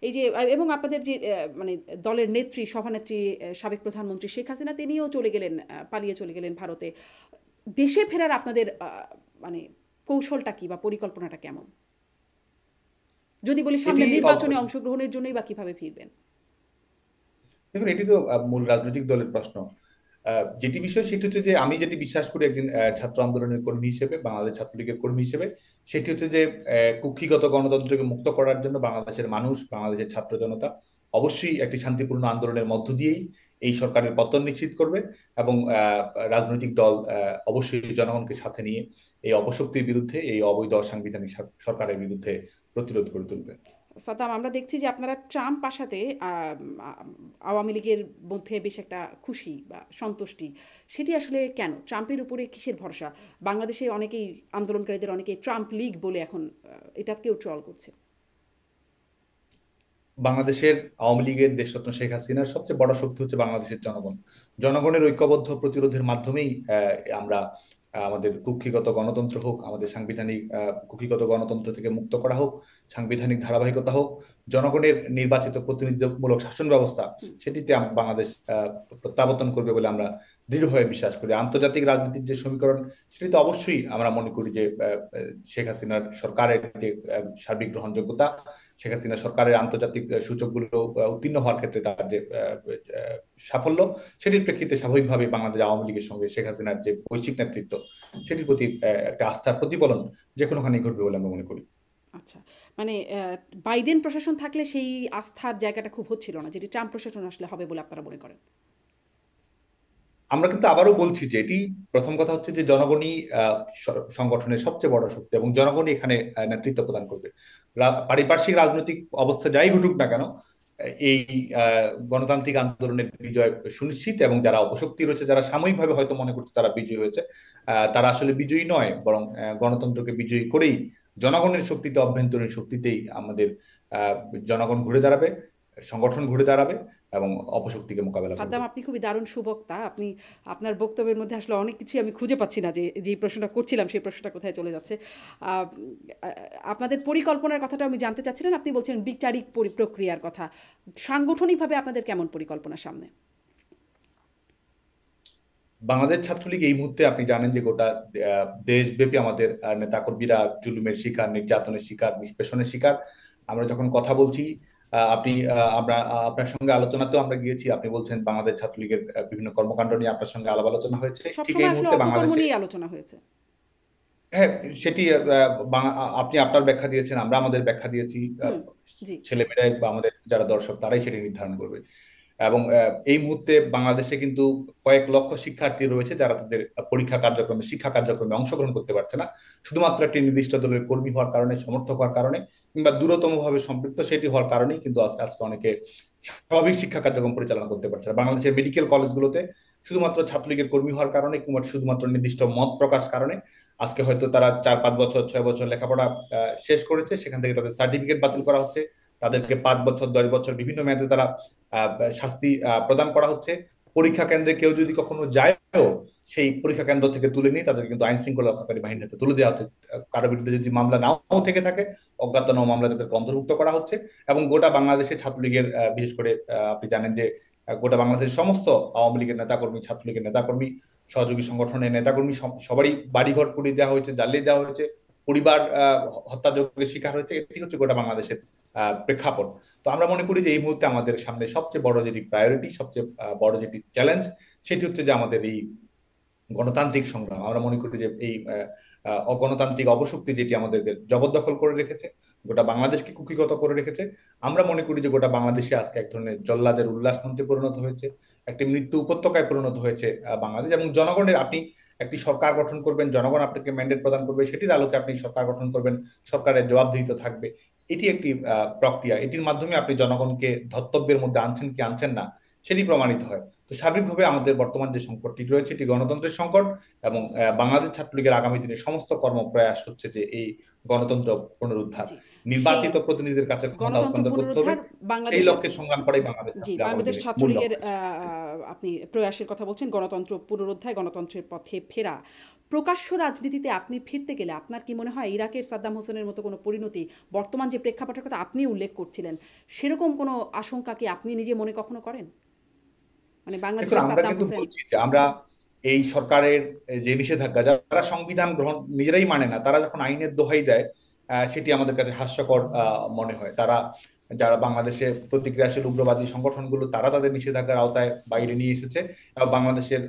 এই যে এবং আপনাদের যে মানে দলের নেত্রী, সভানেত্রী, সাবেক প্রধানমন্ত্রী শেখ হাসিনা তিনিও চলে গেলেন, পালিয়ে চলে গেলেন ভারতে। দেশে ফেরার আপনাদের মানে কৌশলটা কি বা পরিকল্পনাটা কেমন? যদি বলি এটি সামনের নির্বাচনে অংশগ্রহণের জন্যই বা কিভাবে ফিরবেন? দেখুন, এটি তো মূল রাজনৈতিক দলের প্রশ্ন। যেটি বিষয় সেটি হচ্ছে যে আমি যেটি বিশ্বাস করি একজন ছাত্র আন্দোলনের কর্মী হিসেবে, বাংলাদেশ ছাত্রলীগের কর্মী হিসেবে, সেটি হচ্ছে যে কুক্ষিগত গণতন্ত্রকে মুক্ত করার জন্য বাংলাদেশের মানুষ, বাংলাদেশের ছাত্র জনতা অবশ্যই একটি শান্তিপূর্ণ আন্দোলনের মধ্য দিয়েই এই সরকারের পতন নিশ্চিত করবে। এবং রাজনৈতিক দল অবশ্যই জনগণকে সাথে নিয়ে এই অপশক্তির বিরুদ্ধে, এই অবৈধ সাংবিধানিক সরকারের বিরুদ্ধে প্রতিরোধ করে তুলবে। সাদ্দাম, আমরা দেখছি যে আপনারা ট্রাম্প আসাতে আওয়ামী লীগের মধ্যে বেশ একটা খুশি বা সন্তুষ্টি। সেটি আসলে কেন? ট্রাম্পের উপরে কিসের ভরসা? বাংলাদেশে অনেকেই, আন্দোলনকারীদের অনেকেই ট্রাম্প লীগ বলে এখন এটাকেও ট্রল করছে। বাংলাদেশের আওয়ামী লীগের দেশরত্ন শেখ হাসিনার সবচেয়ে বড় শক্তি হচ্ছে বাংলাদেশের জনগণ। জনগণের ঐক্যবদ্ধ প্রতিরোধের মাধ্যমেই আমরা আমাদের কুক্ষিগত গণতন্ত্র হোক, আমাদের সাংবিধানিক কুক্ষিগত গণতন্ত্র থেকে মুক্ত করা হোক, সাংবিধানিক ধারাবাহিকতা হোক, জনগণের নির্বাচিত প্রতিনিধিত্বমূলক শাসন ব্যবস্থা, সেটিতে বাংলাদেশ প্রত্যাবর্তন করবে বলে আমরা দৃঢ়ভাবে বিশ্বাস করি। আন্তর্জাতিক রাজনীতির যে সমীকরণ, সেটি তো অবশ্যই আমরা মনে করি যে শেখ হাসিনার সরকারের যে সার্বিক গ্রহণযোগ্যতা, শেখ হাসিনা সরকারের আন্তর্জাতিক সূচকগুলো উত্তীর্ণ হওয়ার ক্ষেত্রে তার যে সাফল্য, সেটির প্রেক্ষিতে স্বাভাবিকভাবে বাংলাদেশ আওয়ামী লীগের সঙ্গে শেখ হাসিনার যে বৈশ্বিক নেতৃত্ব, সেটির প্রতি একটা আস্থার প্রতিফলন যে কোনোখানে ঘটবে বলে আমরা মনে করি। আচ্ছা, মানে বাইডেন প্রশাসন থাকলে সেই আস্থার জায়গাটা খুব হচ্ছিল না, যেটি ট্রাম্প প্রশাসন আসলে হবে বলে আপনারা মনে করেন? আমরা কিন্তু আবারও বলছি যে এটি, প্রথম কথা হচ্ছে যে জনগণই সংগঠনের সবচেয়ে বড় শক্তি এবং জনগণই এখানে নেতৃত্ব প্রদান করবে। পারিপার্শ্বিক রাজনৈতিক অবস্থা যাই ঘটুক না কেন, এই গণতান্ত্রিক আন্দোলনের বিজয় সুনিশ্চিত। এবং যারা অপশক্তি রয়েছে, যারা সাময়িকভাবে হয়তো মনে করছে তারা বিজয়ী হয়েছে, তারা আসলে বিজয়ী নয়, বরং গণতন্ত্রকে বিজয়ী করেই, জনগণের শক্তিতে, অভ্যন্তরীণ শক্তিতেই আমাদের জনগণ ঘুরে দাঁড়াবে, সংগঠন ঘুরে দাঁড়াবে এবং অপশক্তিকে মোকাবেলা করবে। সাদ্দাম, আপনি খুবই দারুণ সুবক্তা। আপনি আপনার বক্তব্যের মধ্যে আসলে অনেক কিছুই আমি খুঁজে পাচ্ছি না, যে যে প্রশ্নটা করছিলাম সেই প্রশ্নটা কোথায় চলে যাচ্ছে। আহ, আপনাদের পরিকল্পনার কথাটা আমি জানতে চাচ্ছিলেন। আপনি বলছেন বিচারিক প্রক্রিয়ার কথা। সাংগঠনিকভাবে আপনাদের কেমন পরিকল্পনা সামনে? বাংলাদেশ ছাত্রলীগ এই মুহূর্তে, আপনি জানেন যে গোটা দেশব্যাপী আমাদের নেতাকর্মীরা জুলুমের শিকার, নির্যাতনের শিকার, নিষ্পেষণের শিকার। আমরা যখন কথা বলছি, আমরা আপনার সঙ্গে আলোচনাতেও আমরা গিয়েছি। আপনি বলছেন বাংলাদেশ ছাত্রলীগের বিভিন্ন কর্মকাণ্ড নিয়ে আপনার সঙ্গে আলাপ আলোচনা হয়েছে। ঠিক এই সবসময় আসলে মুহূর্তে অপকর্ম বাংলাদেশে, নিয়েই আলোচনা হয়েছে। হ্যাঁ, সেটি আপনি আপনার ব্যাখ্যা দিয়েছেন, আমরা আমাদের ব্যাখ্যা দিয়েছি। হুম। জি। ছেলেমেয়েরাই বা আমাদের যারা দর্শক, তারাই সেটি নির্ধারণ করবে। এবং এই মুহূর্তে বাংলাদেশে কিন্তু কয়েক লক্ষ শিক্ষার্থী রয়েছে যারা তাদের পরীক্ষা কার্যক্রমে, শিক্ষা কার্যক্রমে অংশগ্রহণ করতে পারছে না, শুধুমাত্র একটি নির্দিষ্ট দলের কর্মী হওয়ার কারণে, সমর্থক হওয়ার কারণে, কিংবা দূরতম ভাবে সম্পৃক্ত সেটি হওয়ার কারণেই কিন্তু আজকে অনেকে স্বাভাবিক শিক্ষা কার্যক্রম পরিচালনা করতে পারছে না। বাংলাদেশের মেডিকেল কলেজগুলোতে শুধুমাত্র ছাত্রলীগের কর্মী হওয়ার কারণে, কিংবা শুধুমাত্র নির্দিষ্ট মত প্রকাশ কারণে, আজকে হয়তো তারা 4-5 বছর, 6 বছর লেখাপড়া শেষ করেছে, সেখান থেকে তাদের সার্টিফিকেট বাতিল করা হচ্ছে, তাদেরকে 5 বছর, 10 বছর বিভিন্ন মেয়াদে তারা শাস্তি প্রদান করা হচ্ছে। পরীক্ষা কেন্দ্রে কেউ যদি কখনো যায়ও, সেই পরীক্ষা কেন্দ্র থেকে তুলে নিয়ে তাদেরকে কিন্তু আইন শৃঙ্খলা রক্ষাকারী বাহিনীর হাতে তুলে দেওয়া হচ্ছে। কারো বিরুদ্ধে যদি মামলা নাও থেকে থাকে, অজ্ঞাতনামা মামলা তাদেরকে অন্তর্ভুক্ত করা হচ্ছে। এবং গোটা বাংলাদেশে ছাত্রলীগের, বিশেষ করে আপনি জানেন যে গোটা বাংলাদেশের সমস্ত আওয়ামী লীগের নেতাকর্মী, ছাত্রলীগের নেতাকর্মী, সহযোগী সংগঠনের নেতাকর্মী, সবারই বাড়িঘর পুড়িয়ে দেওয়া হয়েছে, জ্বালিয়ে দেওয়া হয়েছে, পরিবার হত্যাযজ্ঞের শিকার হয়েছে। এটি হচ্ছে গোটা বাংলাদেশের প্রেক্ষাপট। তো আমরা মনে করি যে এই মুহূর্তে আমাদের সামনে সবচেয়ে বড় যেটি প্রায়োরিটি, সবচেয়ে বড় যেটি চ্যালেঞ্জ, সেটি হচ্ছে যে আমাদের এই গণতান্ত্রিক সংগ্রাম। আমরা মনে করি যে এই অগণতান্ত্রিক অপশক্তি যেটি আমাদেরকে জবরদখল করে রেখেছে, গোটা বাংলাদেশকে কুক্ষিগত করে রেখেছে। আমরা মনে করি যে গোটা বাংলাদেশে আজকে এক ধরনের জল্লাদের উল্লাস মঞ্চে পরিণত হয়েছে, একটি মৃত্যু উপত্যকায় পরিণত হয়েছে বাংলাদেশ। এবং জনগণের, আপনি একটি সরকার গঠন করবেন, জনগণ আপনাকে ম্যান্ডেট প্রদান করবে, সেটির আলোকে আপনি সরকার গঠন করবেন, সরকারের জবাবদিহিতা থাকবে। এটি একটি প্রক্রিয়া, এটির মাধ্যমে আপনি জনগণকে ধর্তব্যের মধ্যে আনছেন কি আনছেন না সেটি প্রমাণিত হয়। তো সার্বিকভাবে আমাদের বর্তমান যে সংকটটি রয়েছে এটি গণতন্ত্রের সংকট, এবং বাংলাদেশ ছাত্রলীগের আগামী দিনে সমস্ত কর্মপ্রয়াস হচ্ছে যে এই গণতন্ত্র পুনরুদ্ধার, জি। সেই নির্বাচিত প্রতিনিধিদের কাছে ক্ষমতা গণতন্ত্র হস্তান্তর করতে হবে। পুনরুদ্ধার এই বাংলাদেশের, লক্ষ্যে সংগ্রাম করাই বাংলাদেশ জি, ছাত্রলীগ আগামী বাংলাদেশ দিনে মূল ছাত্রলীগের লক্ষ্য। আপনি প্রয়াসের কথা বলছেন, গণতন্ত্র পুনরুদ্ধার, গণতন্ত্রের পথে ফেরা। প্রকাশ্য রাজনীতিতে আপনি ফিরতে গেলে আপনার কি মনে হয় ইরাকের সাদ্দাম হোসেনের মতো কোনো পরিণতি, বর্তমান যে প্রেক্ষাপটের কথা আপনি উল্লেখ করছিলেন, সেরকম কোনো আশঙ্কা কি আপনি নিজে মনে কখনো করেন? মানে দেখুন, বাংলাদেশের আমরা সাদ্দাম কিন্তু হোসেন। বলছি যে আমরা এই সরকারের যে নিষেধাজ্ঞা, যারা সংবিধান গ্রহণ নিজেরাই মানে না, তারা যখন আইনের দোহাই দেয় সেটি আমাদের কাছে হাস্যকর মনে হয়। তারা, যারা বাংলাদেশে প্রতিক্রিয়াশীল উগ্রবাদী সংগঠনগুলো, তারা তাদের নিষেধাজ্ঞার আওতায় বাইরে নিয়ে এসেছে। এবং বাংলাদেশের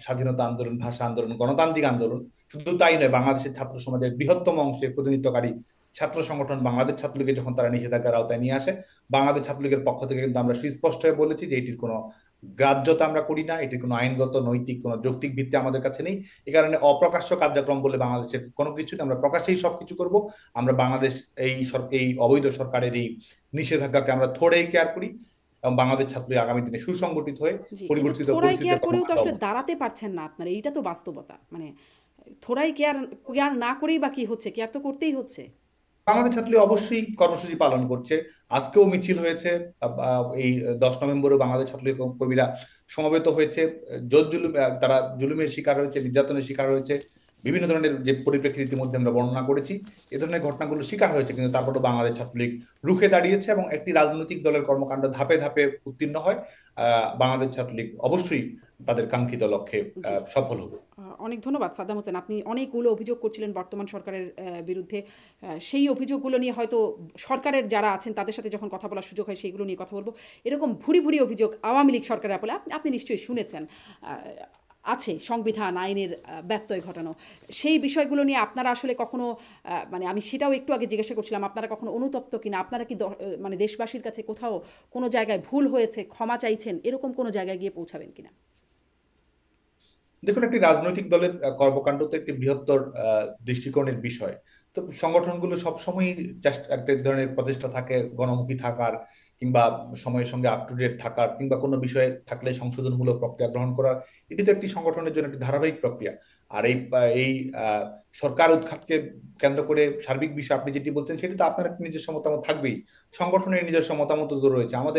স্বাধীনতা আন্দোলন, ভাষা আন্দোলন, গণতান্ত্রিক আন্দোলন, শুধু তাই নয়, বাংলাদেশের ছাত্র সমাজের বৃহত্তম অংশের প্রতিনিধিত্বকারী ছাত্র সংগঠন বাংলাদেশ ছাত্রলীগের যখন তারা নিষেধাজ্ঞার আওতায় নিয়ে আসে, বাংলাদেশ ছাত্রলীগের পক্ষ থেকে কিন্তু আমরা সুস্পষ্ট হয়ে বলেছি যে এটির কোনো গ্রাহ্যতা আমরা করি না, এটির কোনো আইনগত, নৈতিক, কোনো যৌক্তিক ভিত্তি আমাদের কাছে নেই। এই কারণে অপ্রকাশ্য কার্যক্রম বলে বাংলাদেশের কোনো কিছু, আমরা প্রকাশ্যেই সবকিছু করব। আমরা বাংলাদেশ এই অবৈধ সরকারের এই নিষেধাজ্ঞাকে আমরা থোড়াই কেয়ার করি, এবং বাংলাদেশ ছাত্রলীগ আগামী দিনে সুসংগঠিত হয়ে জি, কিন্তু পরিবর্তিত থোড়াই পরিস্থিতিতে কেয়ার করেও তো আসলে কর্মকাণ্ড। দাঁড়াতে পারছেন না আপনারা, এইটা তো বাস্তবতা। মানে থোড়াই কেয়ার কেয়ার না করেই বা কি হচ্ছে, কেয়ার তো করতেই হচ্ছে। বাংলাদেশ ছাত্রলীগ অবশ্যই কর্মসূচি পালন করছে। আজকেও মিছিল হয়েছে, এই 10 নভেম্বরও বাংলাদেশ ছাত্রলীগ কর্মীরা সমবেত হয়েছে। জোর জুলুম, তারা জুলুমের শিকার হয়েছে, নির্যাতনের শিকার হয়েছে, বিভিন্ন ধরনের যে পরিপ্রেক্ষিত ইতিমধ্যে আমরা বর্ণনা করেছি, এ ধরনের ঘটনাগুলো শিকার হয়েছে। কিন্তু তারপরেও বাংলাদেশ ছাত্রলীগ রুখে দাঁড়িয়েছে, এবং একটি রাজনৈতিক দলের কর্মকাণ্ড ধাপে ধাপে উত্তীর্ণ হয়। বাংলাদেশ ছাত্রলীগ অবশ্যই তাদের কাঙ্ক্ষিত লক্ষ্যে জি, সফল জি। হবে। অনেক ধন্যবাদ সাদ্দাম হোসেন। আপনি অনেকগুলো অভিযোগ করছিলেন বর্তমান সরকারের বিরুদ্ধে। সেই অভিযোগগুলো নিয়ে হয়তো সরকারের যারা আছেন তাদের সাথে যখন কথা বলার সুযোগ হয় সেইগুলো নিয়ে কথা বলব। এরকম ভুরি, ভুরি অভিযোগ আওয়ামী লীগ সরকারের আমলে আপনি নিশ্চয়ই শুনেছেন। আ আছে সংবিধান, আইনের ব্যত্যয় ঘটানো। সেই বিষয়গুলো নিয়ে আপনারা আসলে কখনো মানে আমি সেটাও একটু আগে জিজ্ঞাসা করছিলাম, আপনারা কখনো অনুতপ্ত কিনা? আপনারা কি মানে দেশবাসীর কাছে কোথাও কোনো জায়গায় ভুল হয়েছে, ক্ষমা চাইছেন, এরকম কোনো জায়গায় গিয়ে পৌঁছাবেন কিনা? দেখুন, একটি রাজনৈতিক দলের কর্মকাণ্ড তো একটি বৃহত্তর দৃষ্টিকোণের বিষয়। তো সংগঠনগুলো সবসময়ই একটা ধরনের প্রচেষ্টা থাকে গণমুখী থাকার, কিংবা সময়ের সঙ্গে আপ টু ডেট থাকার, কিংবা কোনো বিষয়ে থাকলে সংশোধনমূলক প্রক্রিয়া গ্রহণ করার। এটি তো একটি সংগঠনের জন্য একটি ধারাবাহিক প্রক্রিয়া। আর এই আহ, সরকার উৎখাতকে কেন্দ্র করে সার্বিক বিষয় আপনি যেটি বলছেন, সেটি তো আপনার একটি নিজস্ব মতামত থাকবেই, সংগঠনের নিজস্ব মতামত তো রয়েছে। আমাদের